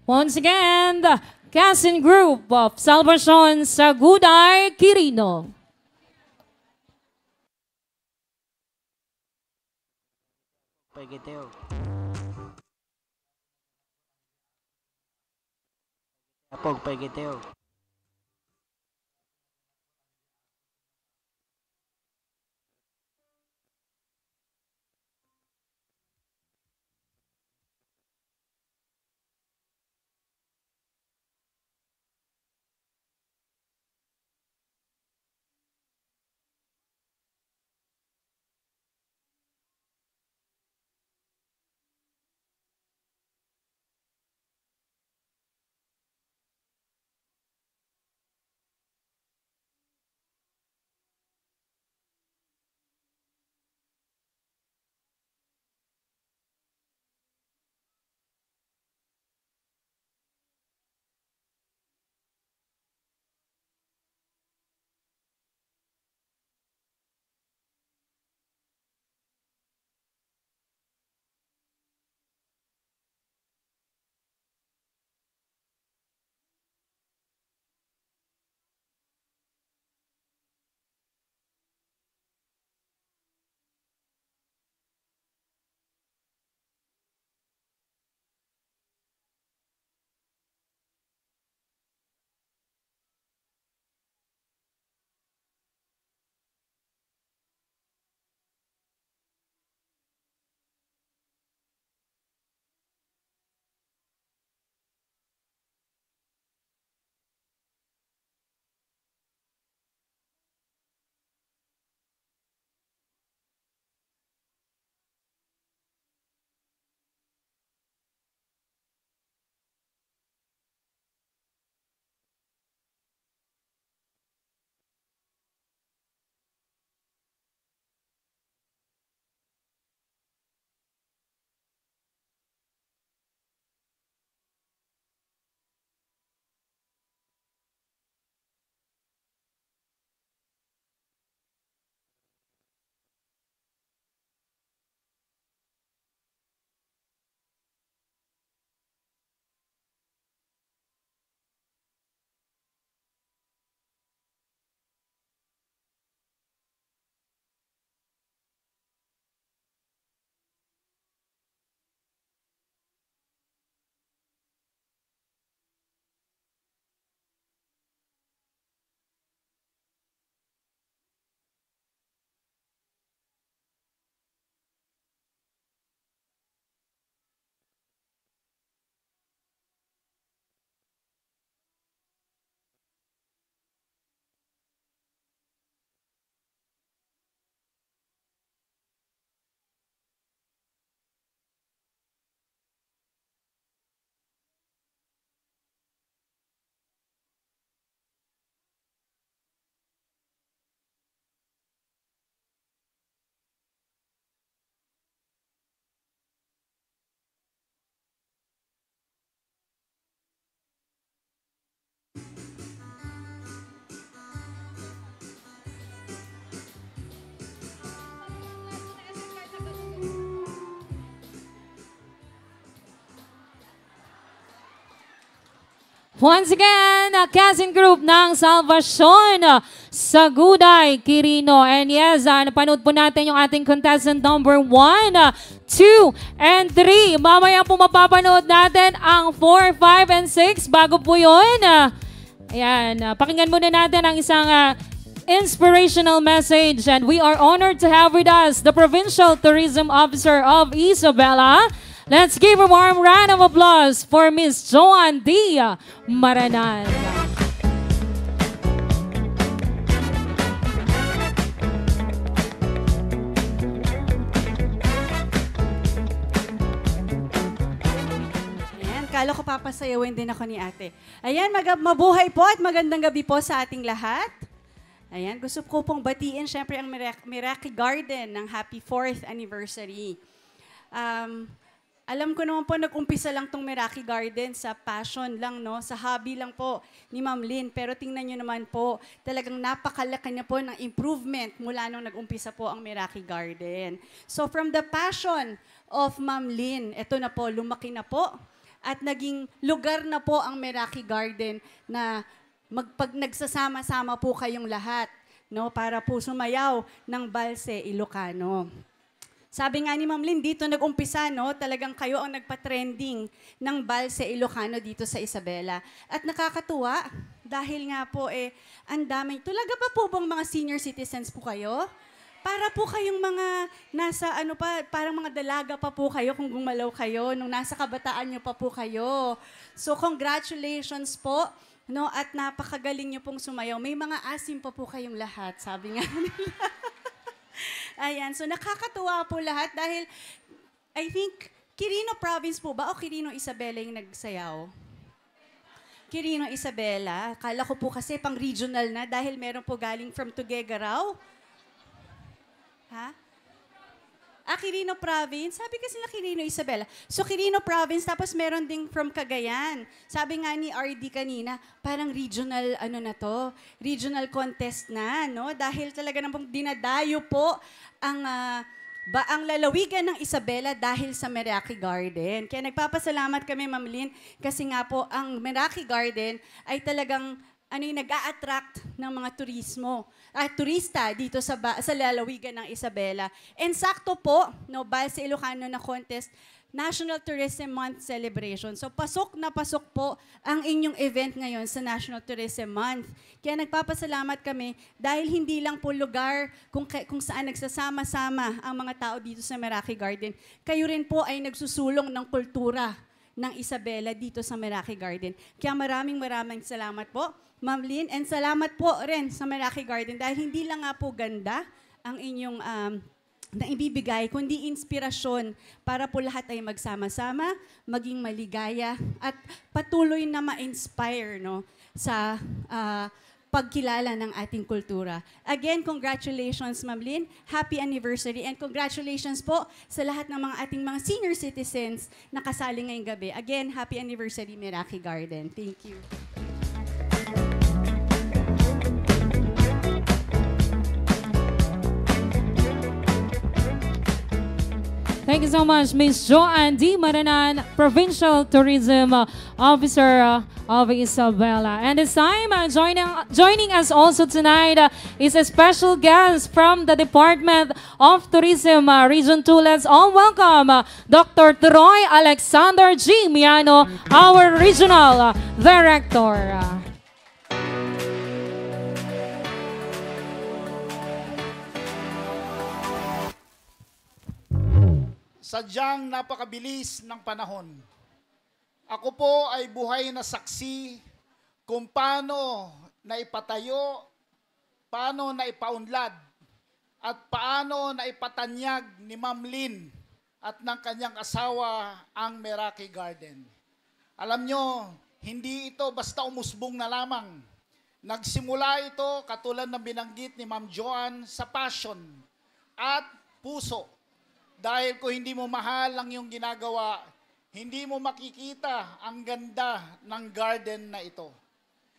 Once again, the Kazin Group of Salvacion Saguday Quirino. Pagiteo. Apog pagiteo. Once again, casting group ng Salvacion sa Guday, Quirino. And yes, napanood po natin yung ating contestant number 1, 2, and 3. Mamaya po mapapanood natin ang 4, 5, and 6. Bago po yun, ayan, pakinggan muna natin ang isang inspirational message. And we are honored to have with us the Provincial Tourism Officer of Isabela. Let's give a warm round of applause for Miss Joan D. Maranan. Ayan, kala ko papasayawin din ako ni ate. Ayan, mabuhay po at magandang gabi po sa ating lahat. Ayan, gusto ko pong batiin syempre ang Meraki Garden ng happy 4th anniversary. Alam ko naman po, nag-umpisa lang tong Meraki Garden sa passion lang, no? Sa hobby lang po ni Ma'am Lynn. Pero tingnan nyo naman po, talagang napakalaki na po ng improvement mula nung nag-umpisa po ang Meraki Garden. So from the passion of Ma'am Lynn, eto na po, lumaki na po. At naging lugar na po ang Meraki Garden na pag nagsasama-sama po kayong lahat, no? Para po sumayaw ng Balse Ilocano. Sabi nga ni Ma'am Lynn, dito nag-umpisa, no? Talagang kayo ang nagpa-trending ng Balse Ilocano dito sa Isabela. At nakakatuwa, dahil nga po ang daming, talaga pa po bang mga senior citizens po kayo? Para po kayong mga nasa, parang mga dalaga pa po kayo kung gumalaw kayo, nung nasa kabataan nyo pa po kayo. So congratulations po, no? At napakagaling nyo pong sumayaw. May mga asim pa po kayong lahat, sabi nga nila. Ayan, so nakakatuwa po lahat dahil I think Quirino Province po ba o Quirino Isabela yung nagsayaw? Quirino Isabela. Kala ko po kasi pang regional na dahil meron po galing from Tuguegarao. Ha? Quirino Province. Sabi kasi na Quirino Isabela. So Quirino Province, tapos meron ding from Cagayan. Sabi nga ni RD kanina, parang regional, regional contest na, no? Dahil talaga namang dinadayo po ang lalawigan ng Isabela dahil sa Meraki Garden. Kaya nagpapasalamat kami, Ma'am Lynn, kasi nga po ang Meraki Garden ay talagang nag-a-attract ng mga turista dito sa lalawigan ng Isabela. And sakto po, no, Balse Ilocano na contest, National Tourism Month celebration. So pasok na pasok po ang inyong event ngayon sa National Tourism Month. Kaya nagpapasalamat kami dahil hindi lang po lugar kung saan nagsasama-sama ang mga tao dito sa Meraki Garden. Kayo rin po ay nagsusulong ng kultura ng Isabela dito sa Meraki Garden. Kaya maraming salamat po, Ma'am Lynn, and salamat po rin sa Meraki Garden dahil hindi lang nga po ganda ang inyong na ibibigay, kundi inspirasyon para po lahat ay magsama-sama, maging maligaya, at patuloy na ma-inspire, no, sa pagkilala ng ating kultura. Again, congratulations, Ma'am Lynn. Happy anniversary, and congratulations po sa lahat ng ating mga senior citizens na kasali ngayong gabi. Again, happy anniversary, Meraki Garden. Thank you. Thank you so much, Ms. Joan D. Maranan, Provincial Tourism Officer of Isabela. And this time, joining us also tonight is a special guest from the Department of Tourism, Region 2. Let's all welcome Dr. Troy Alexander G. Miano, our Regional Director. Sadyang napakabilis ng panahon. Ako po ay buhay na saksi kung paano naipatayo, paano naipaunlad, at paano naipatanyag ni Ma'am Lynn at ng kanyang asawa ang Meraki Garden. Alam nyo, hindi ito basta umusbong na lamang. Nagsimula ito katulad ng binanggit ni Ma'am Joan sa passion at puso. Dahil kung hindi mo mahal ang iyong ginagawa, hindi mo makikita ang ganda ng garden na ito.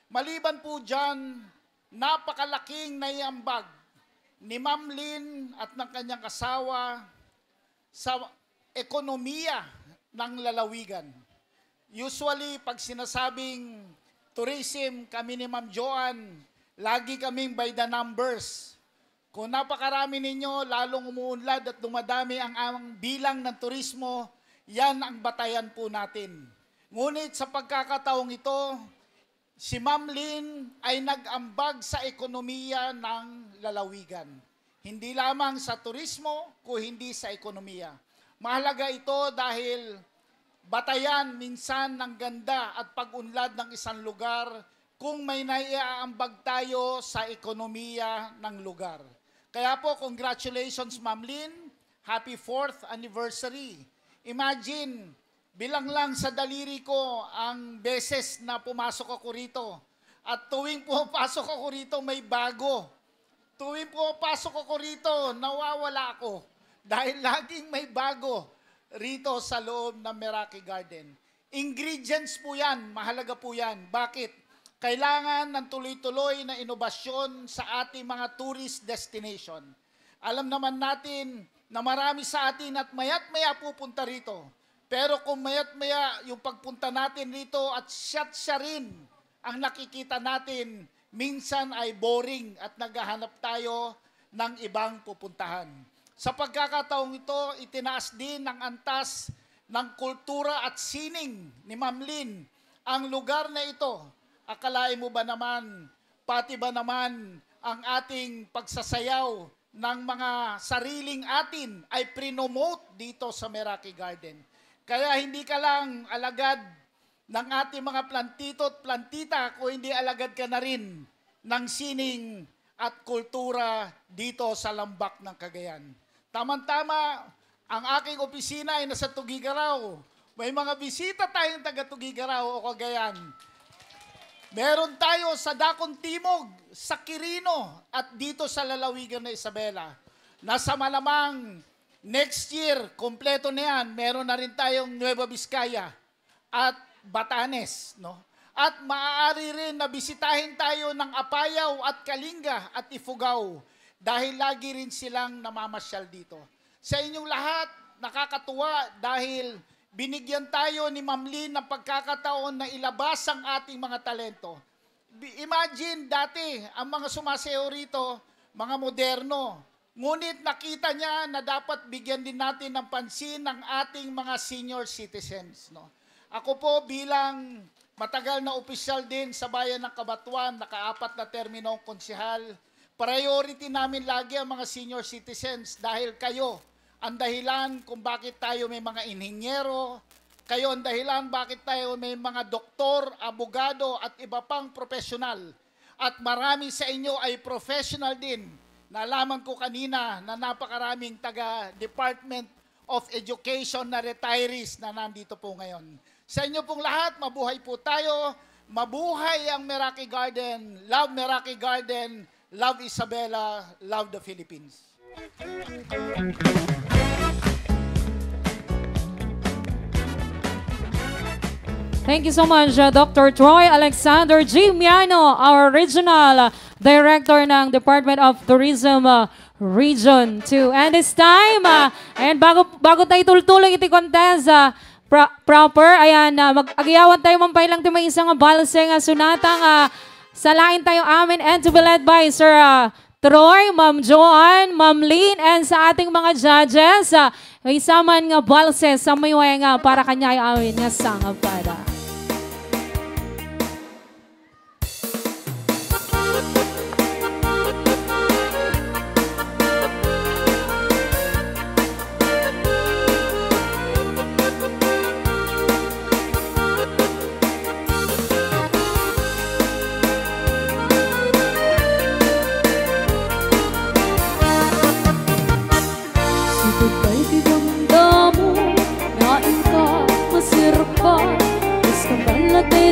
Maliban po dyan, napakalaking naiambag ni Ma'am Lynn at ng kanyang asawa sa ekonomiya ng lalawigan. Usually, pag sinasabing tourism, kami ni Ma'am Joanne, lagi kaming by the numbers. Kung napakarami ninyo, lalong umuunlad at dumadami ang bilang ng turismo, yan ang batayan po natin. Ngunit sa pagkakataong ito, si Ma'am Lynn ay nag-ambag sa ekonomiya ng lalawigan. Hindi lamang sa turismo, kundi sa ekonomiya. Mahalaga ito dahil batayan minsan ng ganda at pag-unlad ng isang lugar kung may naiaambag tayo sa ekonomiya ng lugar. Kaya po, congratulations Ma'am Lynn, happy 4th anniversary. Imagine, bilang lang sa daliri ko ang beses na pumasok ako rito. At tuwing pumapasok ako rito, may bago. Tuwing pumapasok ako rito, nawawala ako. Dahil laging may bago rito sa loob ng Meraki Garden. Ingredients po yan, mahalaga po yan. Bakit? Kailangan ng tuloy-tuloy na inobasyon sa ating mga tourist destination. Alam naman natin na marami sa atin at mayat-maya pupunta rito. Pero kung mayat-maya yung pagpunta natin rito at siya rin ang nakikita natin, minsan ay boring at naghahanap tayo ng ibang pupuntahan. Sa pagkakataong ito, itinaas din ng antas ng kultura at sining ni Ma'am Lynn ang lugar na ito. Akalain mo ba naman, pati ba naman ang ating pagsasayaw ng mga sariling atin ay prinomote dito sa Meraki Garden. Kaya hindi ka lang alagad ng ating mga plantito at plantita, kung hindi alagad ka na rin ng sining at kultura dito sa Lambak ng Cagayan. Tama-tama, ang aking opisina ay nasa Tugigaraw. May mga bisita tayong taga Tugigaraw o Cagayan. Meron tayo sa Dakon Timog, sa Quirino, at dito sa lalawigan na Isabela. Nasa malamang next year, kompleto na yan, meron na rin tayong Nueva Vizcaya at Batanes. No? At maaari rin na bisitahin tayo ng Apayao at Kalinga at Ifugao dahil lagi rin silang namamasyal dito. Sa inyong lahat, nakakatuwa dahil binigyan tayo ni Ma'am Lynn ng pagkakataon na ilabas ang ating mga talento. Imagine dati, ang mga sumasayaw rito, mga moderno. Ngunit nakita niya na dapat bigyan din natin ng pansin ng ating mga senior citizens. No? Ako po bilang matagal na opisyal din sa bayan ng Cabanatuan, naka-4 na terminong konsehal, priority namin lagi ang mga senior citizens dahil kayo ang dahilan kung bakit tayo may mga inhinyero, kayo ang dahilan bakit tayo may mga doktor, abogado at iba pang profesional. At marami sa inyo ay professional din. Nalaman ko kanina na napakaraming taga Department of Education na retirees na nandito po ngayon. Sa inyo pong lahat, mabuhay po tayo. Mabuhay ang Meraki Garden. Love Meraki Garden. Love Isabela. Love the Philippines. Thank you so much, Dr. Troy Alexander G. Miano, our regional director ng Department of Tourism Region 2. And this time, and bago tayo tultuloy iti contest, proper, ayan, mag-agyawan tayo mampailang tayo may isang balseng sunatang salain tayo amin and to be led by Sir Troy, Ma'am Joanne, Ma'am Lynn, and sa ating mga judges, may saman nga balses sa may nga para kanya ay amin nga sang para.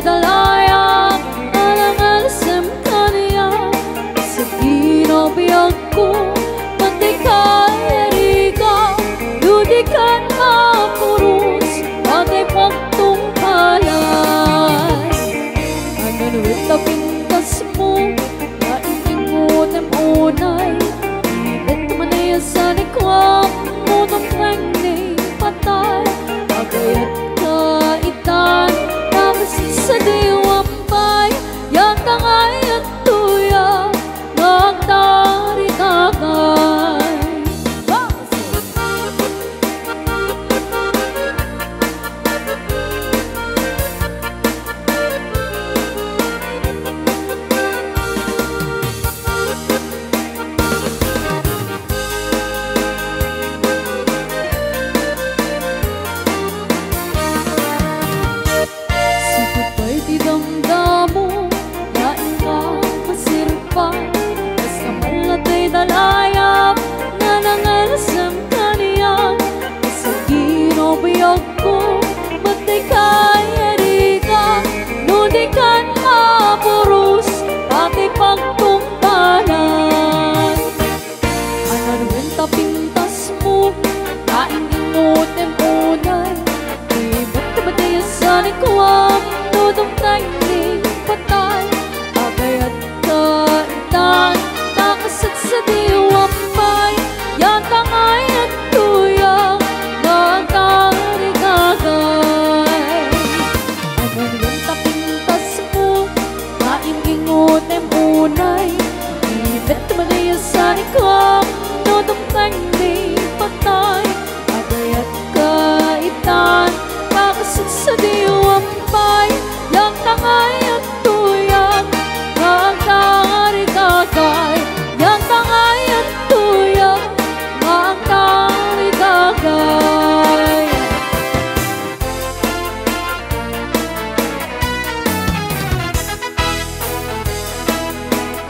Dalayang alang-alasam ka niya sa ginobiyag ko, pati ka erika, ludi ka na kurus, pati pagtungkalan. Ananuit na pintas mo, naiingot ang unay, ibit naman niya sa nikwak mo ng langning patay, agayat ka itan, sa diwa kuwang dudong na hindi patay. Agay at kaitan, nakasat sa diwampay. Yan tangay at tuyang, nagkarigagay. Anong yung tapintas mo, maingingot ay munay. Ibet madayasan ikaw, dudong na hindi patay. Agay at kaitan, nakasat sa diwampay. Yan tangay at tuyang, nagkarigagay. Yan tangay at tuyang, nagkarigagay.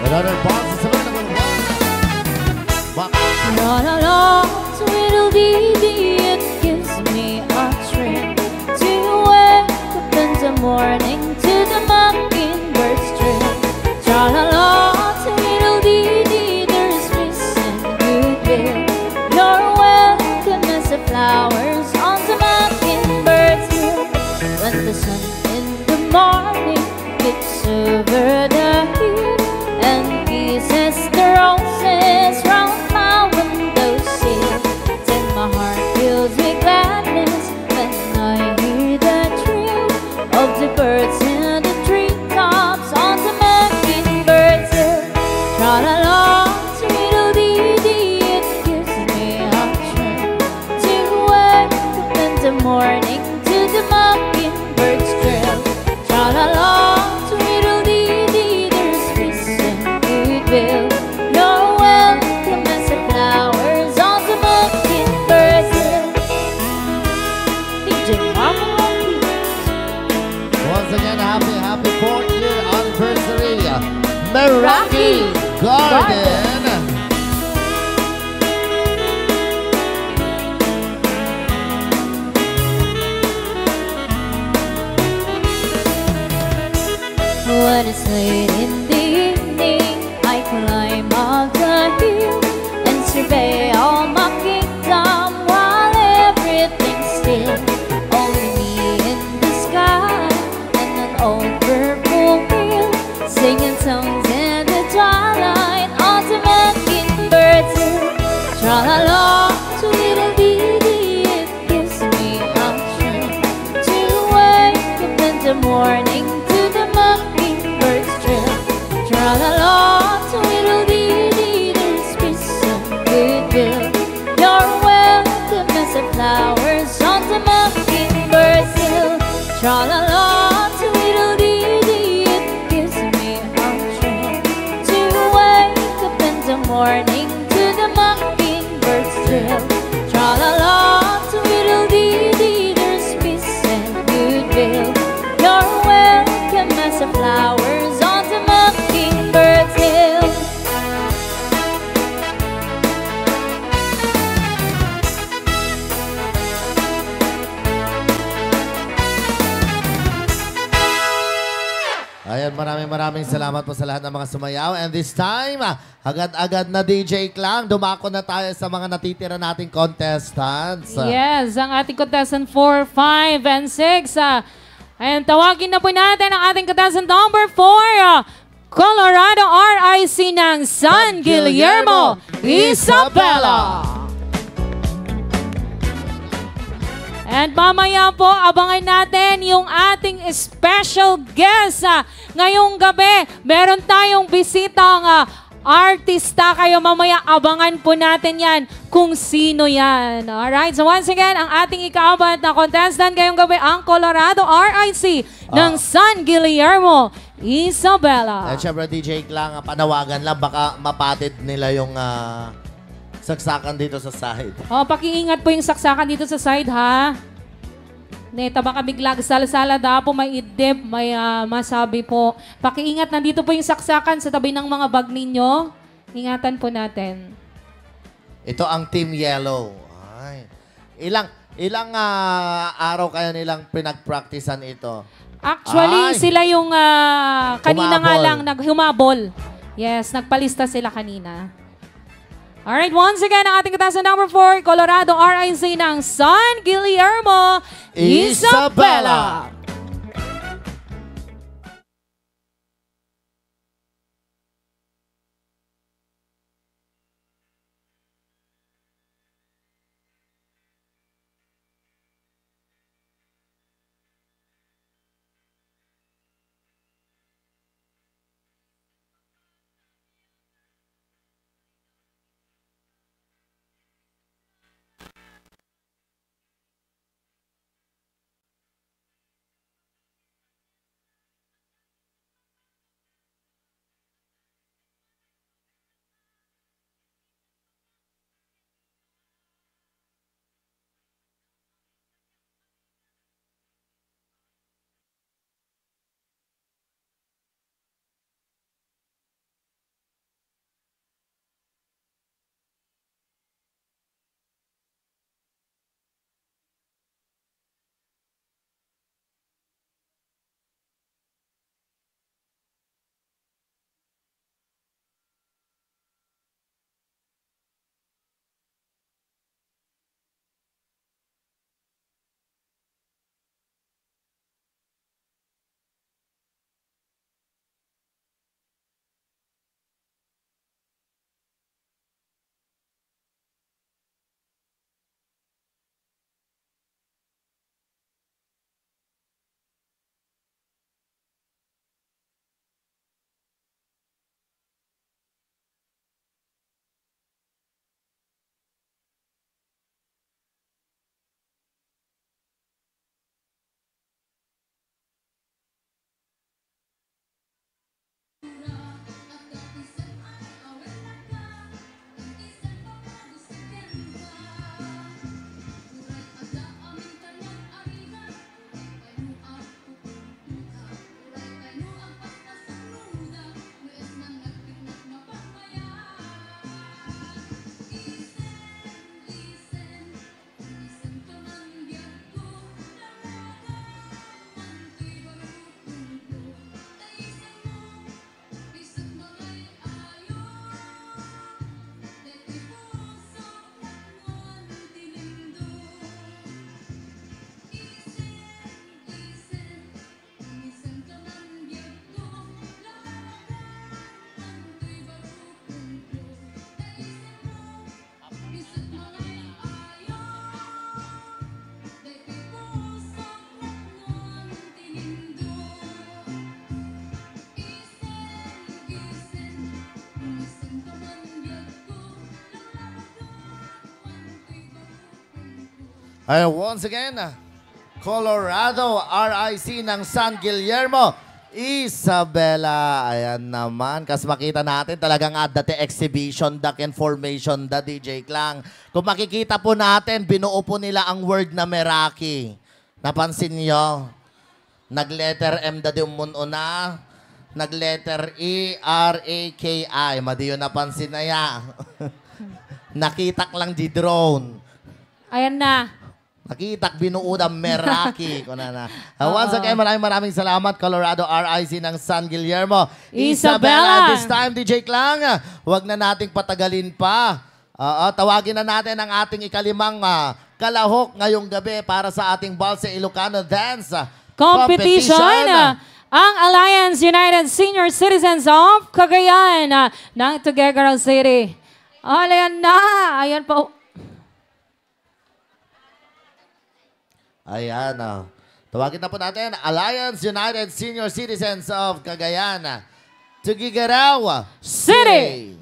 Another box is available. La la la, tweedledee, it gives me a trick to wake up in the morning to the mockingbird's trill. Tra la la, tweedledee, there's peace and goodwill. You're welcome as the flowers on the mockingbird's hill. When the sun in the morning peeks over the hill and kisses the roses round my windowsill, then my heart fills with gladness when I hear the trill of the birds in the treetops on the mockingbird's hill. Tra la la, tweedledee, it gives me a trill to wake up in the morning to the mockingbird's trill. Tra la la, tweedledee, there's peace and goodwill. You're welcome as the flowers on the mockingbird's hill. DJ Mama Lucky. Once again, happy 4th year anniversary, Meraki Garden. When it's late in the evening, I climb up the hill and survey all my kingdom while everything's still. Only me in the sky and an old purple hill, singing songs in the twilight on the mockingbird's hill. Tra la la, tweedledee, it gives me a trill to wake up in the morning to the mockingbird's trill. Tra la la, tweedledee, there's peace and goodwill. You're welcome as the flowers on the mockingbird's hill. Tra la la, tweedledee, it gives me a trill to wake up in the morning to the mockingbird's trill. Tra la la, tweedledee, there's peace and goodwill. You're welcome as the flowers on the mockingbird's hill. Ayan, maraming salamat po sa lahat ng mga sumayaw. And this time, agad-agad na DJ Klang, dumako na tayo sa mga natitira nating contestants. Yes, ang ating contestant 4, 5, and 6. Ayan, tawagin na po natin ang ating contestant number 4, Colorado RIC ng San Guillermo, Isabela. And mamaya po, abangan natin yung ating special guest. Ngayong gabi, meron tayong bisitang artista. Kayo mamaya, abangan po natin yan kung sino yan. Alright, so once again, ang ating ikaapat na contestant ngayong gabi, ang Colorado RIC ng San Guillermo, Isabela. At syempre, DJ Klang, panawagan lang, baka mapatid nila yung saksakan dito sa side. Pakiingat po yung saksakan dito sa side, ha? Neta, baka biglag sala-sala po, may idip, may masabi po. Pakiingat, nandito po yung saksakan sa tabi ng mga bag ninyo. Ingatan po natin. Ito ang Team Yellow. Ay. Ilang araw kaya nilang pinag-practicean ito? Actually, sila yung kanina nga Humabol. lang humabol. Yes, nagpalista sila kanina. Alright, once again, ang ating contestant number 4, Colorado RIC ng San Guillermo, Isabela. Ay, once again, Colorado RIC ng San Guillermo, Isabela. Ayan naman. Kasi makita natin talagang at dati exhibition, duck and formation, the DJ Klang. Kung makikita po natin, binuo po nila ang word na Meraki. Napansin niyo? Nag-letter M da una, nag-letter E, R-A-K-I. Madiyo napansin na ya. Nakitak lang di drone. Ayan na. Nakitak binuo ng Meraki. Once again, maraming salamat, Colorado RIC ng San Guillermo. Isabela, this time, DJ Klang, wag na nating patagalin pa. Tawagin na natin ang ating ikalimang kalahok ngayong gabi para sa ating Balse Ilocano Dance Competition. Ang Alliance United Senior Citizens of Cagayan ng Tuguegarao City. Ayan na. Ayan po. Ayan. Tawagin na po natin Alliance United Senior Citizens of Cagayan, Tuguegarao City.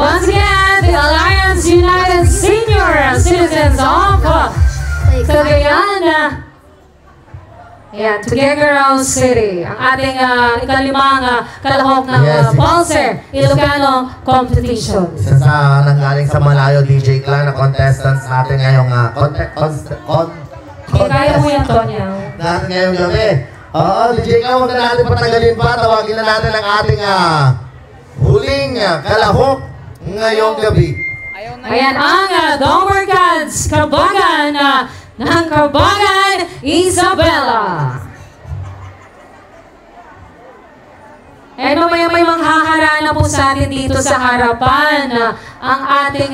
Once again, the Alliance United Senior Citizens of Cagayan. Ayan, Tuguegarao City, ang ating ikalimang kalahok ng Pulser Ilocano Competition. Isa sa nanggaling sa malayo, DJ Clan, na contestants natin ngayong Kaya mo yan, Tonya. natin ngayong gabi. Oo, DJ Clan, huwag na natin patagalin pa. Tawagin na natin ang ating huling kalahok ngayong gabi. Ayan ang Domercans Karbagan ng Karbagan, Isabela. And mamaya may manghaharana po sa atin dito sa harapan ang ating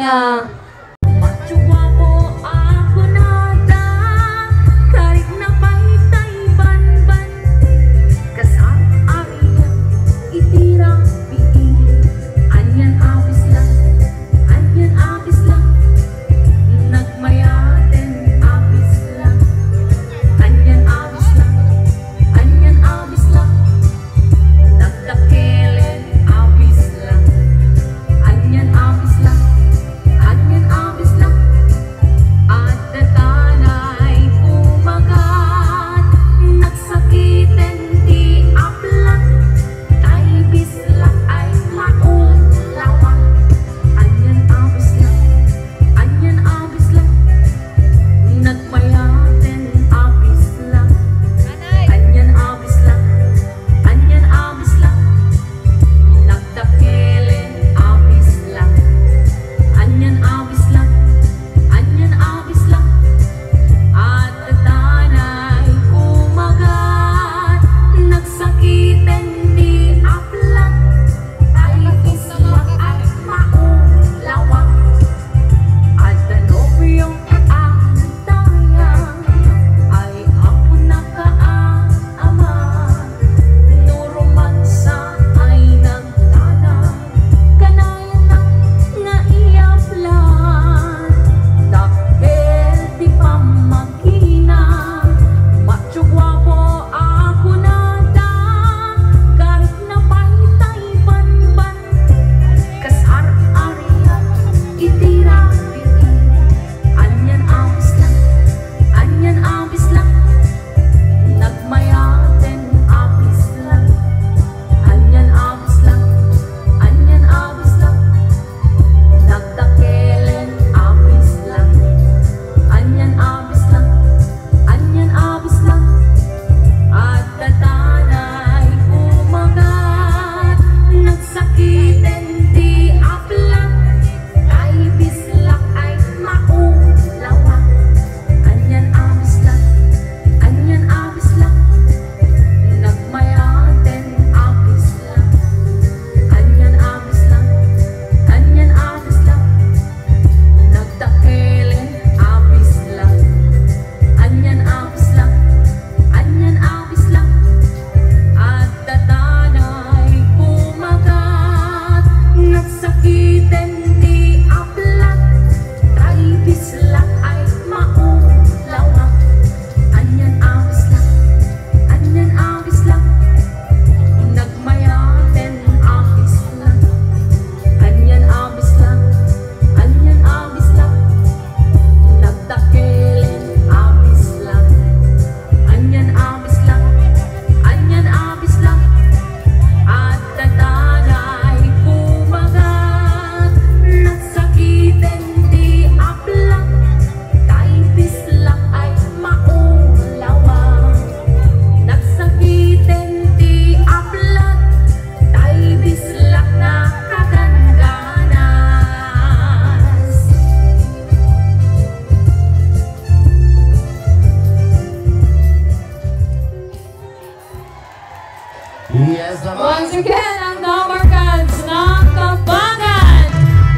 once again, ang Domercans ng Karbagan,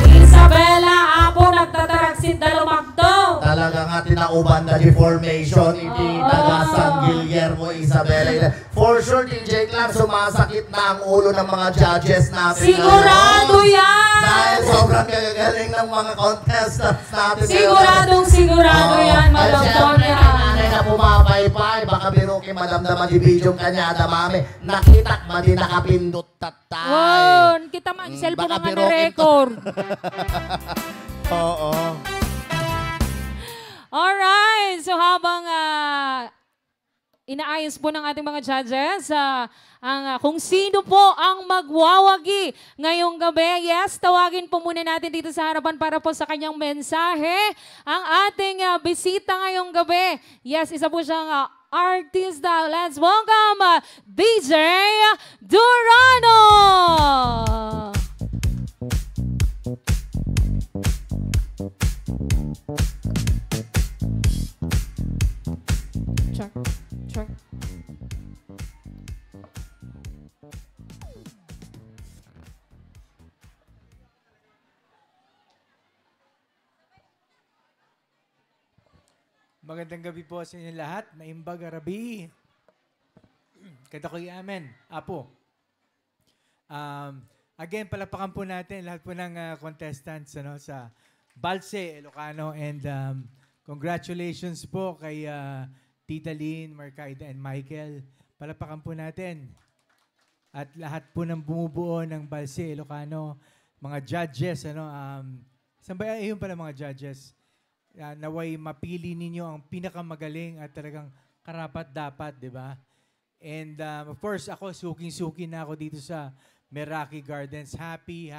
Isabela, Apo, nagtataraksit na lumagto. Talaga nga tinauban na deformation, hindi taga San Guillermo, Isabela. For sure, DJ Clark, sumasakit na ang ulo ng mga judges natin. Sigurado yan! Dahil sobrang gagaling ng mga contestants natin. Sigurado yan, Madam Tonya. Nanay na pumapaypay, baka biruki madamdaman di video kanya damami. Nakitak man di nakapindot tatay. Wow, kita man cellphone nga ni-record. Oo. Alright, so habang inaayos po ng ating mga judges kung sino po ang magwawagi ngayong gabi. Yes, tawagin po muna natin dito sa harapan para po sa kanyang mensahe ang ating bisita ngayong gabi. Yes, isa po siyang artista. Let's welcome DJ Durano! Check. Check. Magandang gabi po sa inyo lahat. Maimbag arabi. Kadakoy amen. Apo. Again, palapakan po natin lahat po ng contestants sa Balse, Ilocano. And congratulations po kay Tita Lynn, Marcaida, and Michael. Palapakan po natin. At lahat po ng bumubuo ng Balse, Ilocano, mga judges, saan ba yun pala mga judges? Naway mapili ninyo ang pinakamagaling at talagang karapat-dapat, di ba? And of course, ako, suking-suki na ako dito sa Meraki Gardens. Happy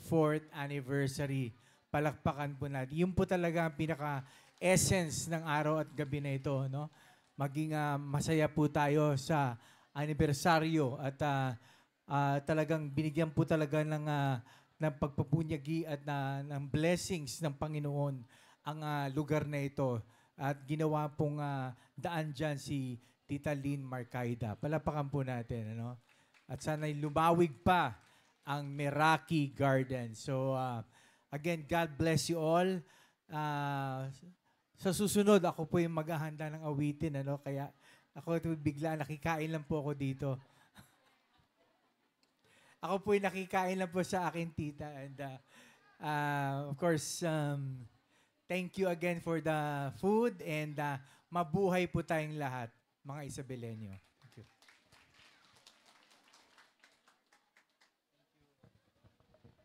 4th anniversary. Palakpakan po natin. Yun po talaga ang pinaka-essence ng araw at gabi na ito, no? Maging masaya po tayo sa anibersaryo at talagang binigyan po talaga ng pagpapunyagi at ng blessings ng Panginoon ang lugar na ito. At ginawa pong daan dyan si Tita Lynn Marcaida. Palapakan po natin. At sana'y lumawig pa ang Meraki Garden. So, again, God bless you all. Sa susunod, ako po yung maghahanda ng awitin. Kaya ako bigla nakikain lang po ako dito. Ako po yung nakikain lang po sa akin, tita. And of course, thank you again for the food and mabuhay po tayong lahat, mga Isabelenyo. Thank you.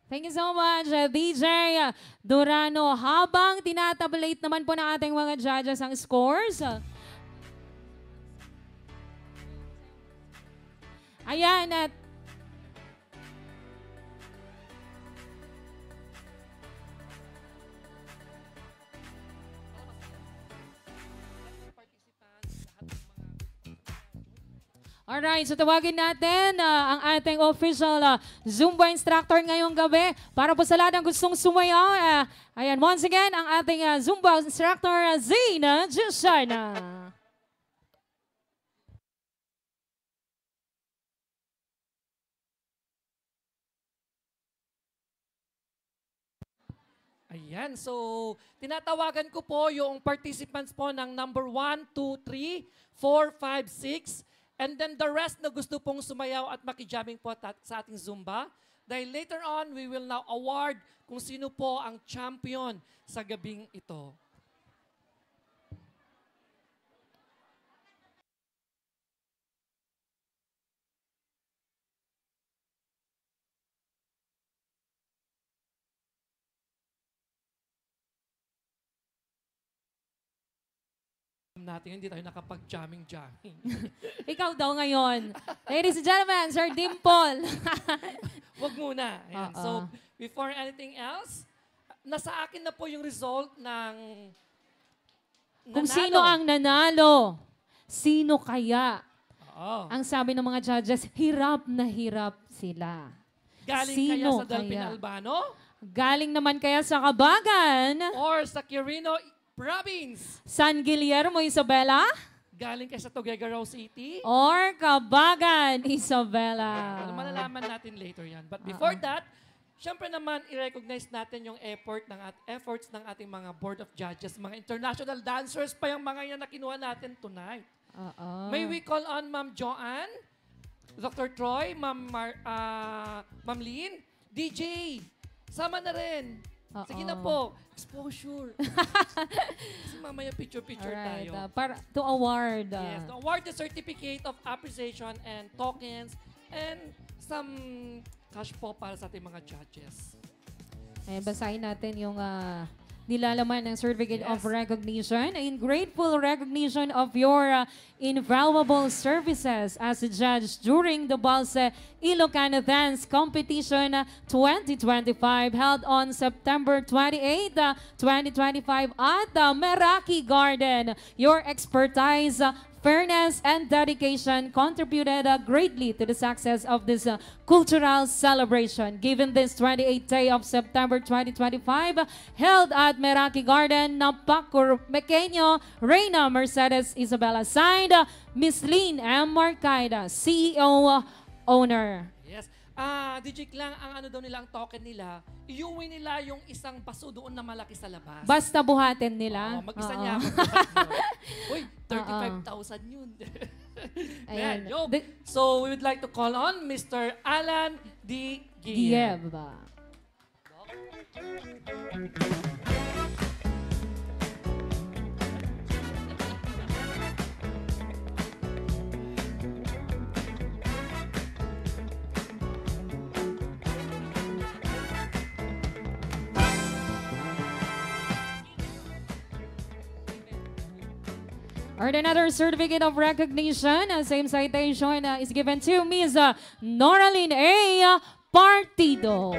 Thank you so much, DJ Durano. Habang tinatabulate naman po ng ating mga judges ang scores. Ayan, at alright, so tawagin natin ang ating official Zumba instructor ngayong gabi para po sa lahat ng gustong sumayaw. Ayan, once again, ang ating Zumba instructor, Zina Jusana. Ayan, so tinatawagan ko po yung participants po ng number 1, 2, 3, 4, 5, 6. And then the rest na gusto pong sumayaw at makijamming po sa ating Zumba. Dahil later on, we will now award kung sino po ang champion sa gabing ito. Natin, hindi tayo nakapag-jamming-jamming. Ikaw daw ngayon. Ladies and gentlemen, Sir Dimple. Wag muna. Ayan. So, before anything else, nasa akin na po yung result ng Kung sino ang nanalo, sino kaya? Ang sabi ng mga judges, hirap na hirap sila. Galing sino kaya sa Dalpin Albano? Galing naman kaya sa Kabagan? Or sa Quirino Province? San Guillermo, Isabela? Galing kaya sa Tuguegarao City? Or Kabagan, Isabela? Malalaman natin later yan. But before that, syempre naman, i-recognize natin yung efforts ng ating mga Board of Judges, mga international dancers pa yung mga yan na kinuha natin tonight. May we call on Ma'am Joanne, Dr. Troy, Ma'am Lynn, DJ, sama na rin. Sige na po, exposure. Kasi mamaya picture-picture tayo. Para to award. Yes, to award the certificate of appreciation and tokens and some cash po para sa ating mga judges. Ayan, basahin natin yung nilalaman ng Certificate of Recognition. In grateful recognition of your invaluable services as a judge during the Balse Ilocano Dance Competition 2025 held on September 28, 2025 at Meraki Garden. Your expertise, fairness, and dedication contributed greatly to the success of this cultural celebration. Given this 28th day of September 2025, held at Meraki Garden, Napacur Mequeño, Reina Mercedes Isabela, signed Miss Lynn M. Marcaida, CEO, owner. Yes. DJ lang, ang ano daw nila, ang token nila, iuwi nila yung isang baso doon na malaki sa labas. Basta buhatin nila. Mag-isa niya. Uy, 35,000 yun. Ayan. So, we would like to call on Mr. Alan D. Gieb. Or another certificate of recognition, same citation is given to Ms. Noraline A. Partido.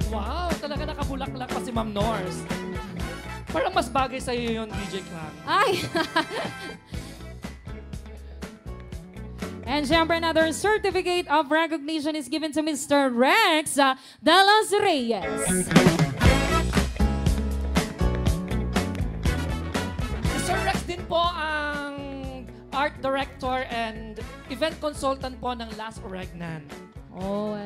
Wow, talaga nakabulaklak pa si Ma'am Nors. Parang mas bagay sa'yo yun, DJ Clang. Ay! And syempre, another certificate of recognition is given to Mr. Rex de los Reyes. Mr. Rex din po ang art director and event consultant po ng Las Oregnan. Oh,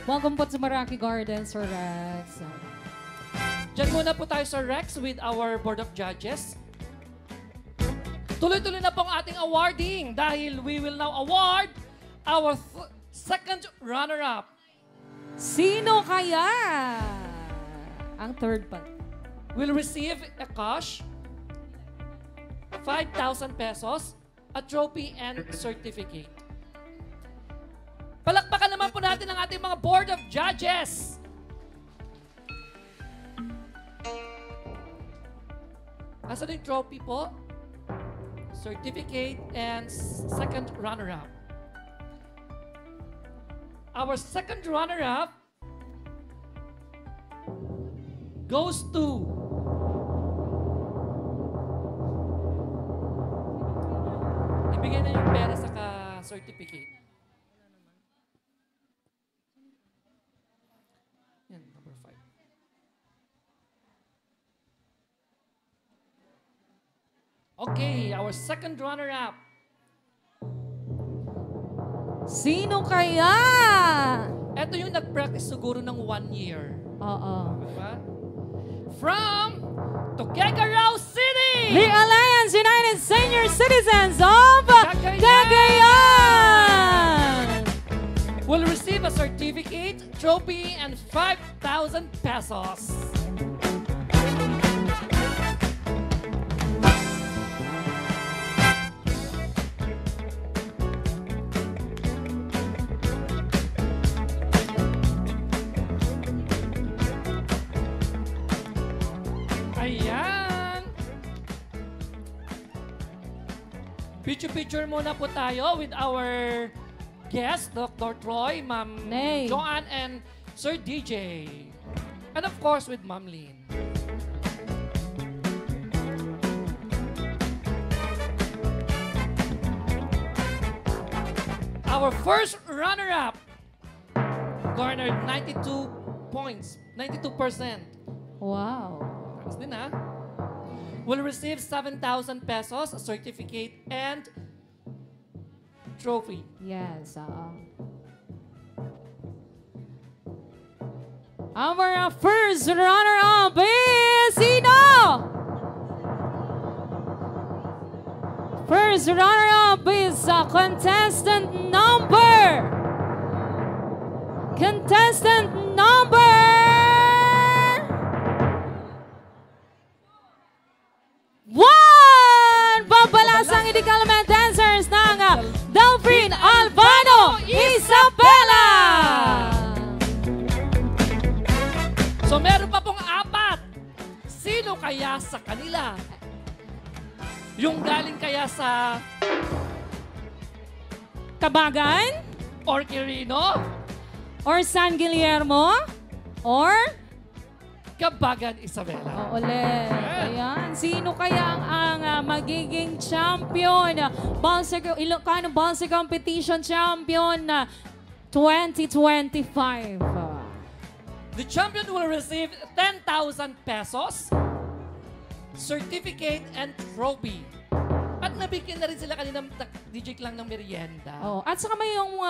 welcome po to Meraki Garden, Sir Rex. Diyan muna po tayo, Sir Rex, with our Board of Judges. Tuloy-tuloy na pong ating awarding dahil we will now award our second runner-up. Sino kaya ang third pa? Will receive a cash, 5,000 pesos, a trophy, and certificate. Palakpakan naman po natin ang ating mga Board of Judges. Asan yung trophy po? Certificate, and second runner-up. Our second runner-up goes to ibigay na yung pera sa certificate. Yan, number 5. Okay, our second runner-up. Sino kaya? Ito yung nag-practice siguro ng 1 year. Oo. Diba? From Tuguegarao City! The Alliance United Senior Citizens of Cagayan! Will receive a certificate, trophy, and 5,000 pesos. Ayan! Picture-picture muna po tayo with our guest, Dr. Troy, Ma'am Joanne, and Sir DJ. And of course, with Ma'am Lynn. Our first runner-up garnered 92 points, 92%. Wow. Tapos din ha. Will receive 7,000 pesos, a certificate, and trophy. Yes. Our first runner-up is sino? First runner-up is contestant number. Contestant number 1! Pampalasang Idikalumet Dancers ng So meron pa pong 4. Sino kaya sa kanila? Yung galing kaya sa Kabagan? Or Quirino? Or San Guillermo? Or Kabagan Isabela. ulit. Ayan. Sino kaya ang magiging champion? Ilocano Bonsai Competition Champion 2025. The champion will receive 10,000 pesos, certificate, and trophy. At nabigyan na rin sila kanina DJ lang ng merienda. Oh, at saka may yung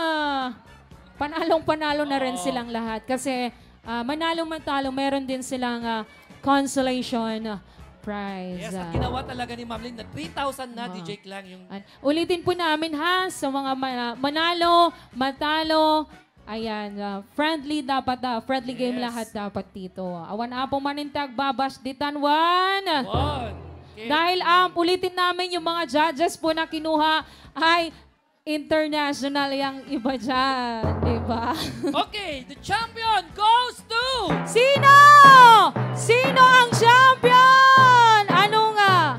panalong-panalo na rin silang lahat. Kasi manalo-matalo, meron din silang consolation prize. Yes, at ginawa talaga ni Ma'am Lynn na 3,000 na DJ lang yung... Ulitin po namin ha, sa mga manalo, matalo, ayan, friendly dapat, friendly game lahat dapat dito. Awan apong manintag, babash ditanwan. Okay. Dahil ulitin namin yung mga judges po na kinuha ay international yung iba dyan, di ba? Okay, the champion goes to... Sino? Sino ang champion? Ano nga?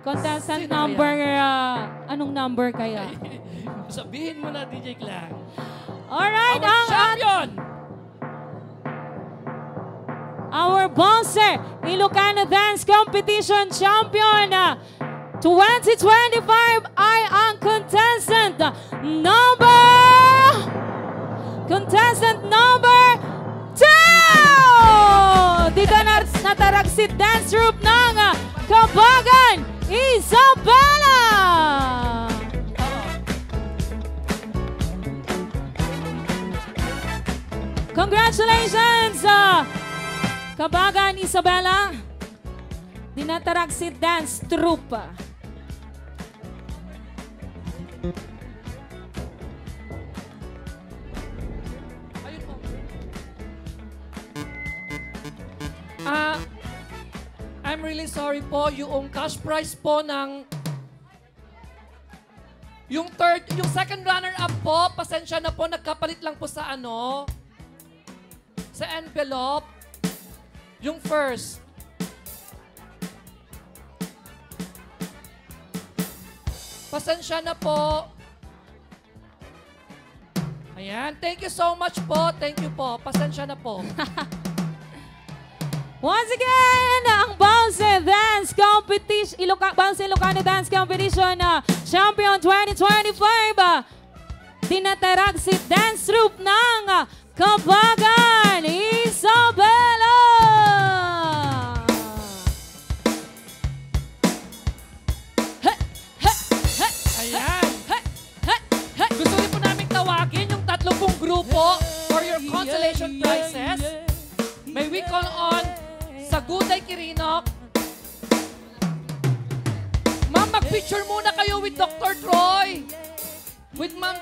Contestant number, anong number kaya? Sabihin mo na, DJ Klang. Alright, Our champion! Our Bonsai Ilocano Dance Competition Champion 2025 ay ang contestant number 2! Dito na nataragsit dance group ng Kabagan Isabela! Congratulations, Kabagan Isabela, Dinataragsit Dance Troupe. I'm really sorry po, yung cash prize po ng yung second runner-up po, pasensya na po, nagkapalit lang po sa sa envelope. Yung first. Pasensya na po. Ayan. Thank you so much po. Thank you po. Pasensya na po. Once again, ang Bonsai Dance Competition, Bonsai Ilocano Dance Competition Champion 2025, Dinataragsit Dance Troupe ng Kabagan Isabela! Ayan. Gusto rin po namin tawagin yung 30 grupo for your consolation prizes. May we call on Saguday Kirinok. Ma'am, mag-picture muna kayo with Dr. Troy. With Ma'am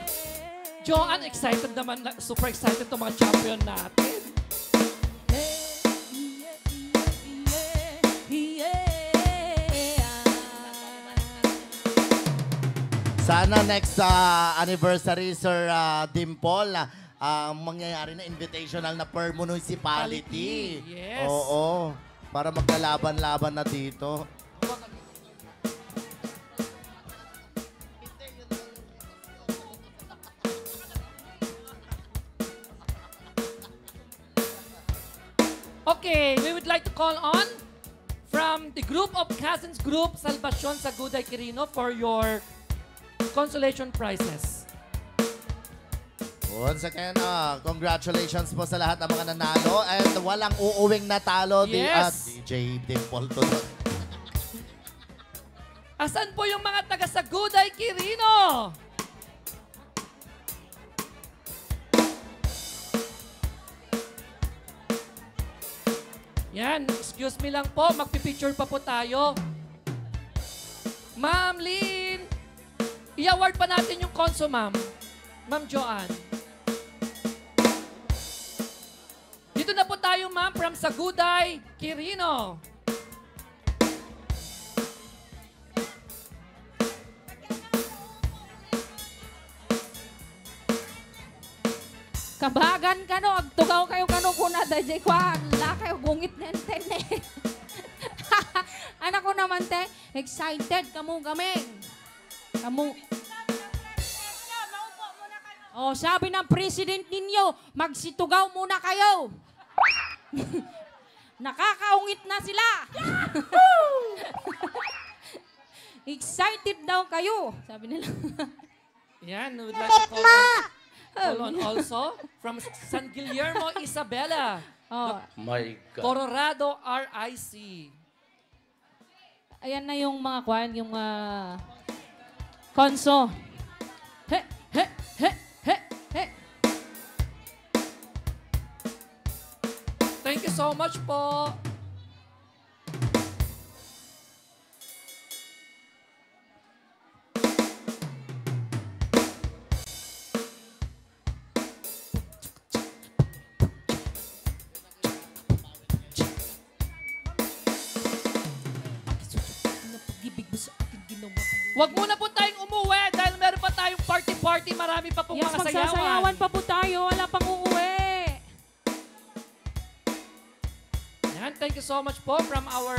Joanne. Excited naman. Super excited itong mga champion natin. Sana next anniversary, Sir Dimple, mangyayari na invitational na per municipality. Yes. Oo. Para maglalaban-laban na dito. Okay, we would like to call on from the group of Cousins Group, Salvacion Saguday Quirino for your consolation prizes. Once again, congratulations po sa lahat ng mga nanalo and walang uuwing natalo. Yes. DJ Dimple to. Asan po yung mga taga Saguday Quirino? Yan, excuse me lang po, magpipicture pa po tayo. Ma'am Lynn, i-award pa natin yung konso, ma'am. Ma'am Joanne. Dito na po tayo, ma'am, from Saguday, Quirino. Kabagan ka no, agtugaw kayo kano kuna dajay kwa, la kayo gungit nenten eh. Anak ko naman te, excited kamu gaming. Kamu. Oh, sabi ng president ninyo, magsitugaw muna kayo. Nakakaungit na sila. Excited daw kayo, sabi nila. Yan, we would like to call on also from San Guillermo, Isabela. Oh. My God. Colorado RIC. Ayan na yung mga kwan, yung konso. He, he, he, he, he. Thank you so much po. Wag muna po tayong umuwi dahil meron pa tayong party-party. Marami pa pong mga sayawan. Magsasayawan pa po tayo. Wala pang uuwi. Yan, thank you so much po from our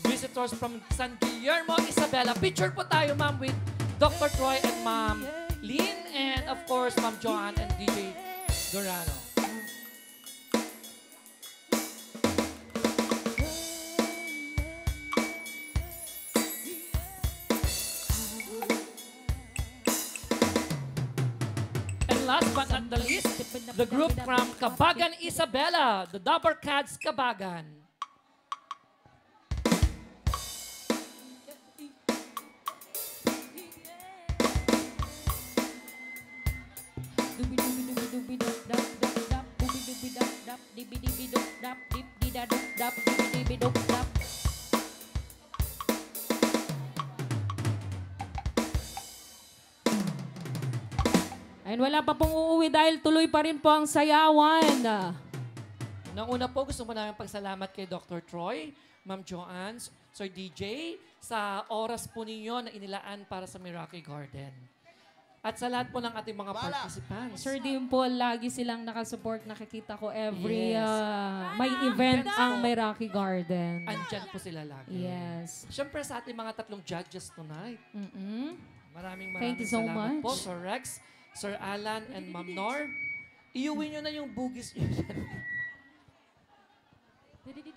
visitors from San Guillermo, Isabela. Picture po tayo, ma'am, with Dr. Troy and Ma'am Lynn and of course, Ma'am Joanne and DJ Dorano. Last but not the least, the group from Kabagan, Isabela, the Dabber Cats Kabagan. And wala pa pong uuwi dahil tuloy pa rin po ang sayawan. Nang una po, gusto mo namin pagsalamat kay Dr. Troy, Ma'am Joanne, Sir DJ, sa oras po ninyo na inilaan para sa Meraki Garden. At sa lahat po ng ating mga participants. Sir Dim po, lagi silang nakasupport. Nakikita ko every Yes. may event ang Meraki Garden. Andyan po sila lagi. Yes. Siyempre sa ating mga tatlong judges tonight. Maraming Thank you so salamat much. po, Sir Rex, Sir Alan, and Ma'am Nor. Iuwi nyo na yung bugis nyo dyan.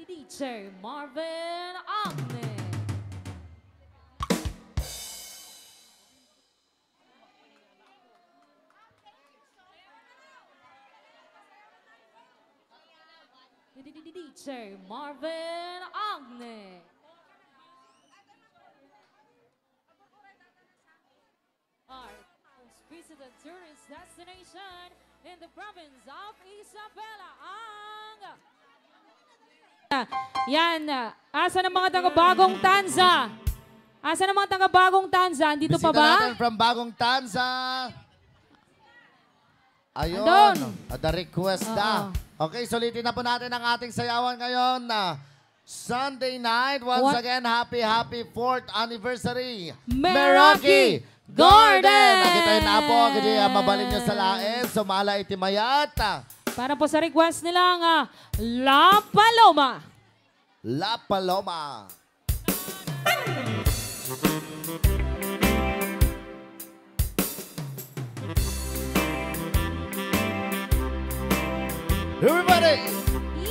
DJ Marvin Agne. DJ Marvin Agne. Our most visited tourist destination in the province of Isabela ang... Yan. Asa ng mga taga-bagong Tanza? Asa ng mga taga-bagong Tanza? Andito pa Bisita ba? natin from Bagong Tanza. Ayun. Andun. The request na. Okay, sulitin na po natin ang ating sayawan ngayon na Sunday night. Once again, happy 4th anniversary. Meraki Garden! Nakitayin na po, kasi mabalin nyo sa lain. Sumala itimayat. Para po sa request nilang La Paloma. La Paloma. Everybody!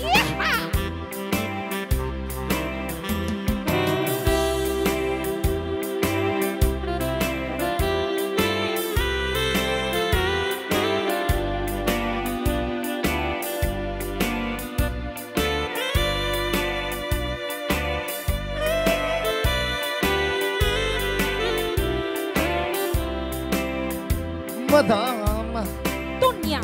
Yeah! Madam Tunya.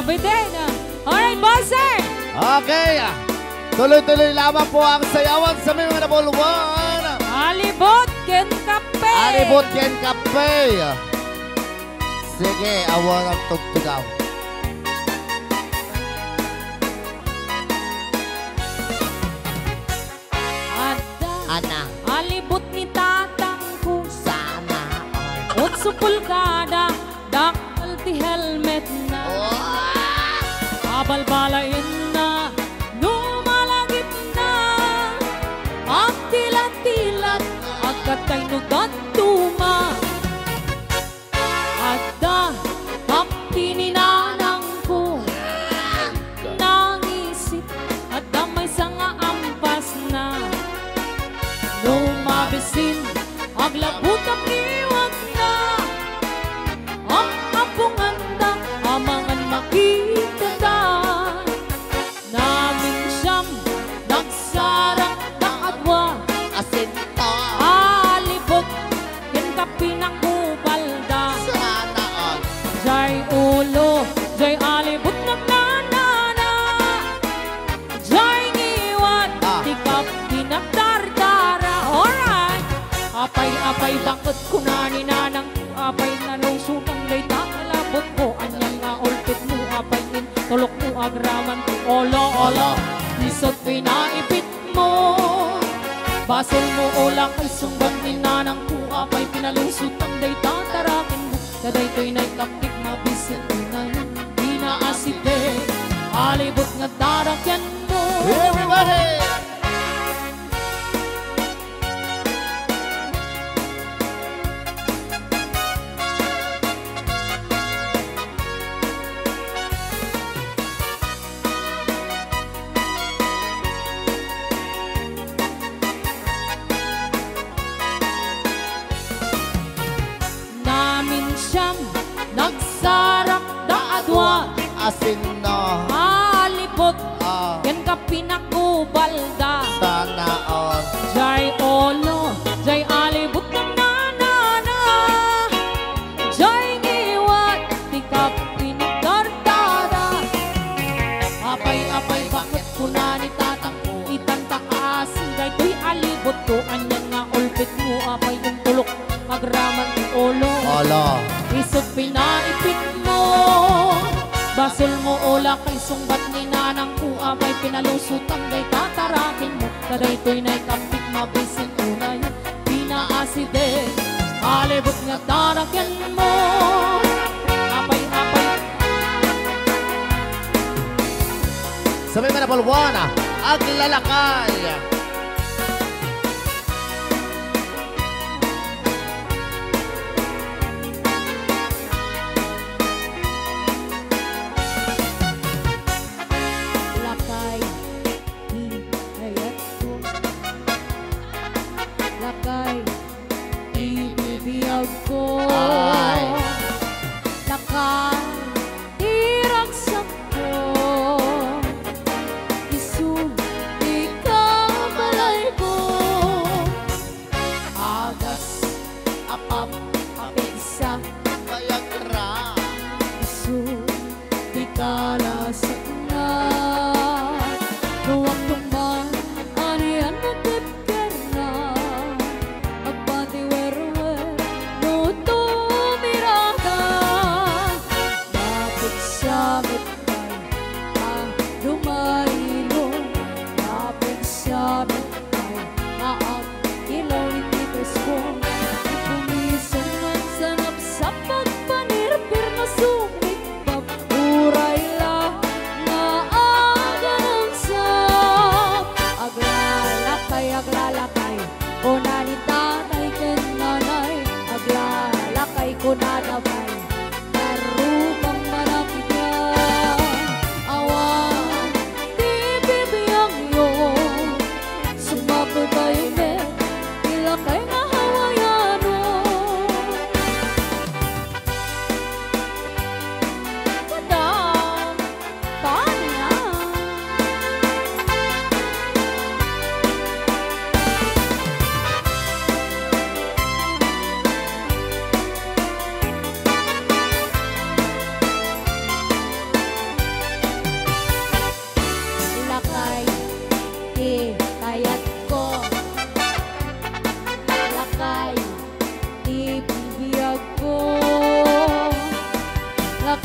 Bitin. Alright, Bonser! Okay. Tuloy-tuloy lamang po ang sayawan sa Memorable One. Alibot Ken Kape. Alibot Ken Kape. Sige, awan ang tugtugaw. Ana. Alibot ni tatang ko. Sana. Otso pulkada. Dakal ti helmet na. Abalbalain na. Numalagip na. Ang tilat-tilat. Agkatay no datuma. Adda. Hapti ni nanang ko. Nangisip. At damay sa nga ampas na. Lumabisin, aglabot ang iwag na. Ang apunganda, amangan makita da. Namin siyang nagsarang na agwa. Asinta. Alibot, kin kapinang ubalda. Sana all. Jay ulo, jay alibot ng nanana. Jay ngiwan, di kapinagdardara. Apay-apay bakit kunani nanang apay na nusutang lay takalabot ko anyang nga ulpit mo apay in tulok mo agraman olo isot pinaipit mo basol mo ulang kay sumbat ni nanang ko apay pinalusutang lay tatarakin mo kaday to'y naikaptik mabisit na di na asite alibot nga darakyan mo. Everybody! Nagsarak da adwa asin na alibot yan ka pinakubalda sana all jay olo jay alibot ng nanana jay ngiwat di ka pinagdardara apay-apay bakit kunani tatang ko itantak asin jay to'y alibot ko anyang nga ulpit mo apay yung tulok agraman olo isot pinaipit mo basol mo ola kay sungbat ni nanang kuha may pinalusutang day tatarakin mo kaday to'y naikampik mabisin unay pinaaside alibot nga tarakyan mo apay-apay sa Memorable One aglalakay.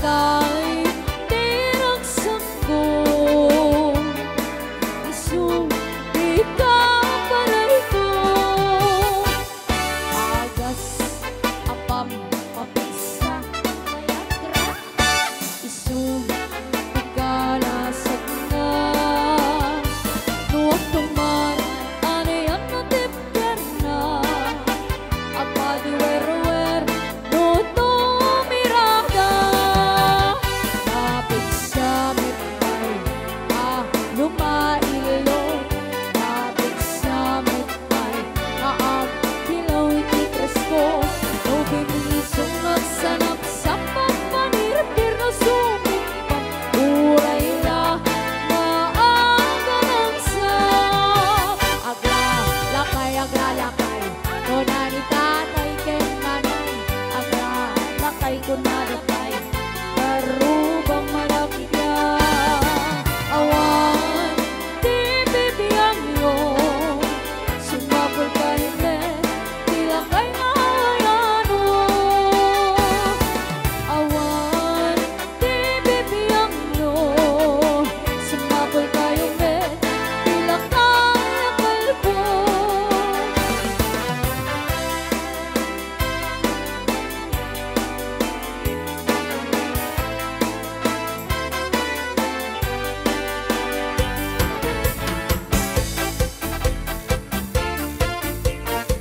kay tinagsan ko. Isumpi ka paray ko. Agas apam mapisa mayagra. Isumpi ka lasag na. Nuwag tuman anayan na tipker na. Apadiwer-wer no tumirada. Napit sa mitay lumailo. Napit sa mitay kilaw itikras ko. No binisong nagsanap sa pagpanirapir na sumit pa. Uray na maaga ng sa. Agra, lakay, kunani tatay ken nanay. Agra, lakay, kunani tatay, karubang malagyan. Awan, di bibiyang yun. Sumabol ka hindi, tila kay ngayano. Awan, di bibiyang yun. Sumabol ka hindi, tila kay kalbo.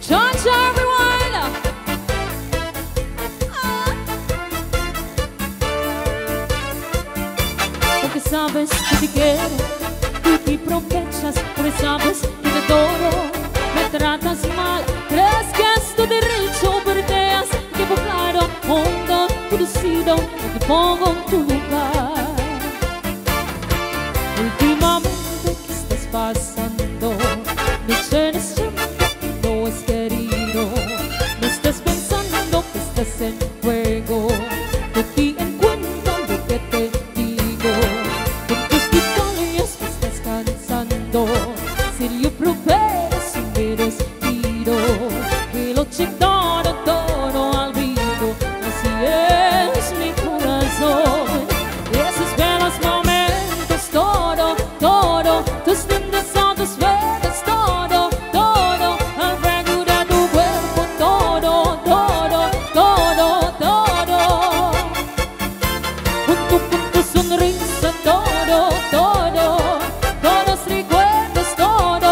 Cha-cha, everyone! Porque sabes que te quiero, tú te aprovechas, porque sabes que te adoro. Me tratas mal, crees que es tu derecho, pero te has equivocado. Onda, tu decido, te pongo en tu lugar. Últimamente, ¿qué estás pasando? No tienes tiempo, no es querido. No estás pensando que estás en juego. No te en cuenta lo que te digo. Con tus historias me estás cansando. Serio provees un respiro. Que lo che todo olvido. Así es mi corazón. Esos belos momentos, todo, tus lindas son tus verdes, todo, al frente de tu cuerpo, todo. Con tu sonrisa, todo, todos recuerdos, todo.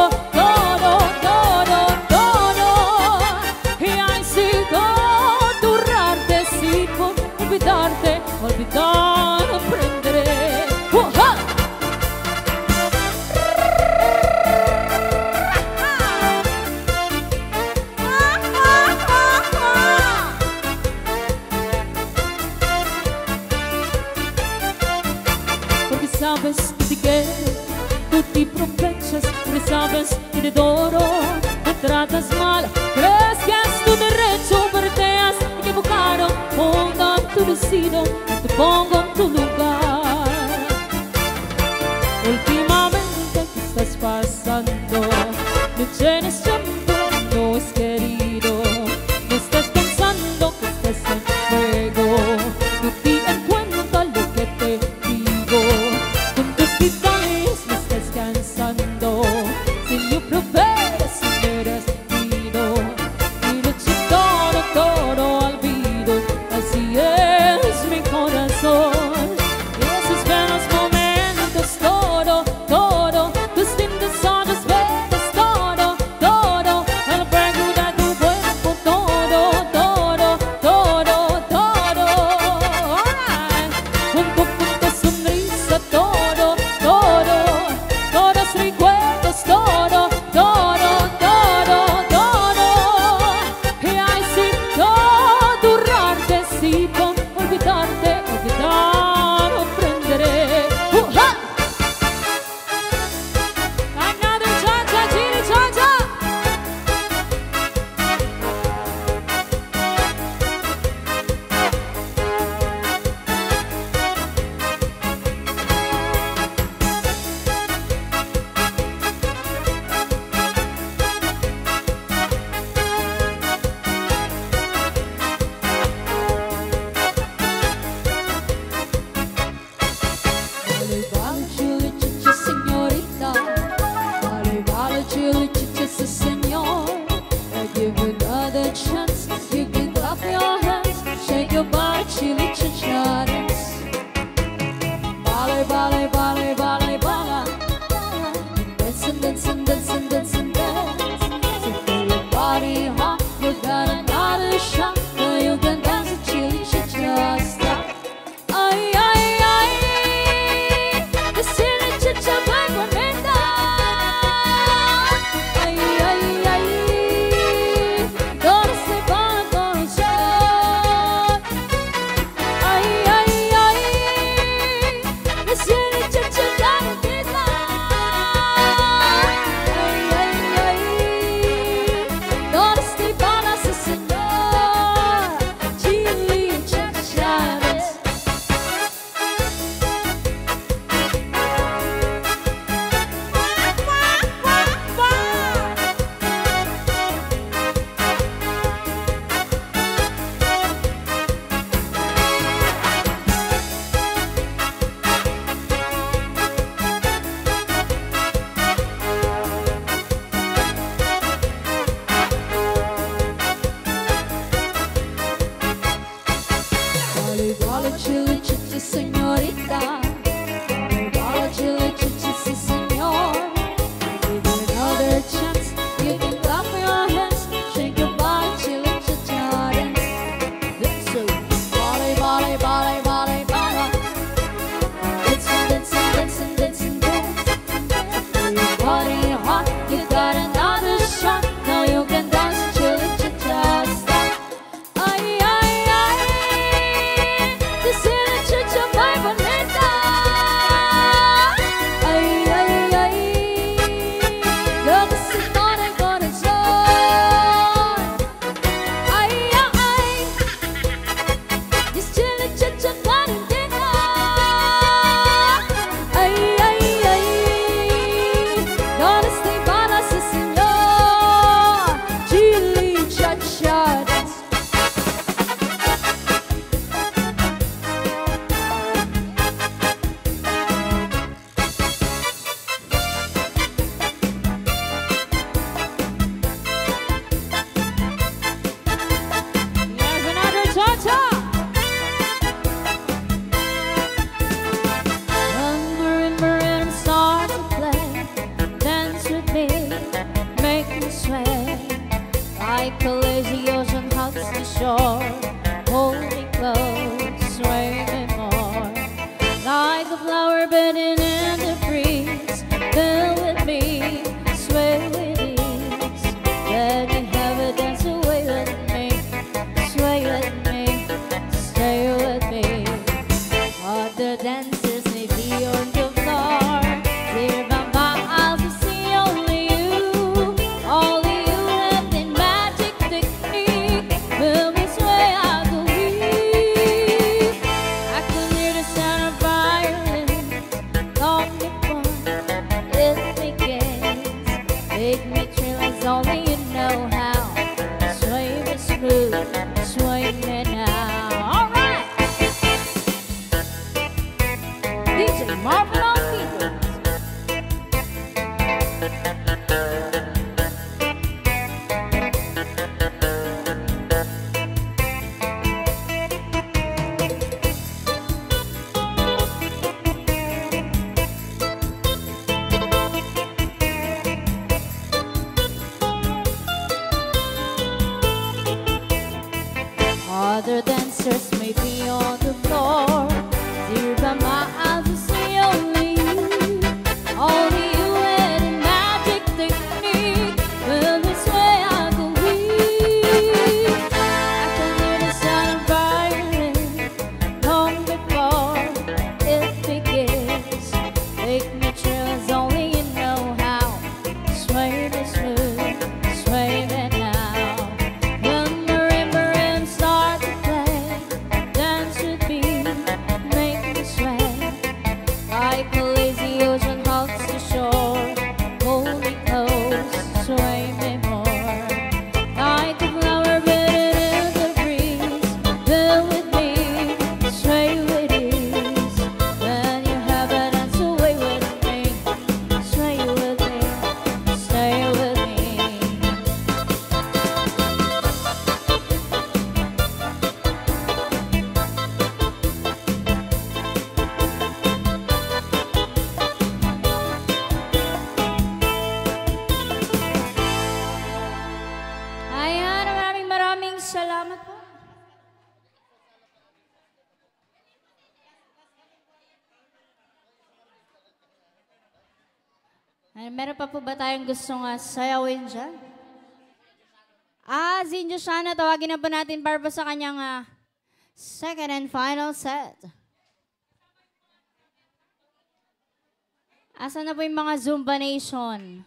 Y hay sido durarte, sí, por olvidarte, olvidar aprenderé. ¡Uja! Porque sabes que te quiero, tú te aprovechas, porque sabes que te adoro. Me tratas mal, crees que es tu derecho, pero te has equivocado. Onda, tu decido, te pongo en tu lugar. Últimamente, ¿qué estás pasando? No tienes tiempo, no es querido. No estás pensando que estás en juego. No te en cuenta lo que te digo. Con tus detalles me estás cansando. Si yo provees un respiro. Y lo che todo olvido. Así es mi corazón. Y esos buenos momentos, todo, tus lindas son tus verdes, todo, al frente de tu cuerpo, todo, sí señorita. Bala chili chichi, sí señor. Give you another chance, you can clap your hands, shake your body, chili chicha dance. Dance so, bale, bale, bale, bale, bale. Dancing, dancing, dancing, dancing, dance. Your body hot, you got another shot. Now you can dance, chili chicha stop. Ay, ay, ay, this chili chicha by Bonita. Ay, ay, ay, look at Simone Corazon. Ay, ay, ay, this chili chicha Valentina. Ay, ay, ay, gonna stay para sa senyor. Chili chicha dance. Here's another cha-cha. When marimba rhythm starts to play, dance with me, make me sway. Like a lazy ocean hugs the shore, hold me close, sway me more. Like a flower bending in the breeze, fill with me, sway with ease. Let me have a dance away with me, sway with me, stay with me. Other dancers may be on the floor, clear by my eyes to see only you. Only you have the magic technique, will me sway I go weak. I can hear the sound of violin long before it begins. Make me thrill as only you know how. Sway me smooth, sway me now. All right. DJ Marvin on keyboards. Other dancers may be on the floor, dear by my eyes to see only you. Only you and a magic technique will be sway I go weak. I can hear the sound of violin long before it begins. Make me thrill as only you know how. Sway me smooth, sway me now. When marimba rhythm start to play, dance with me, make me sway. Like a lazy ocean hugs the shore, hold me close, sway me more. Like a flower bending in the breeze, fill with me, sway with ease. When you have a dance away with me, sway with me, stay with me. Ayan, maraming salamat po. Meron pa po ba tayong gustong sayawin dyan? Zinjo Shana, tawagin na po natin para po sa kanyang second and final set. Asa na po yung mga Zumba Nation?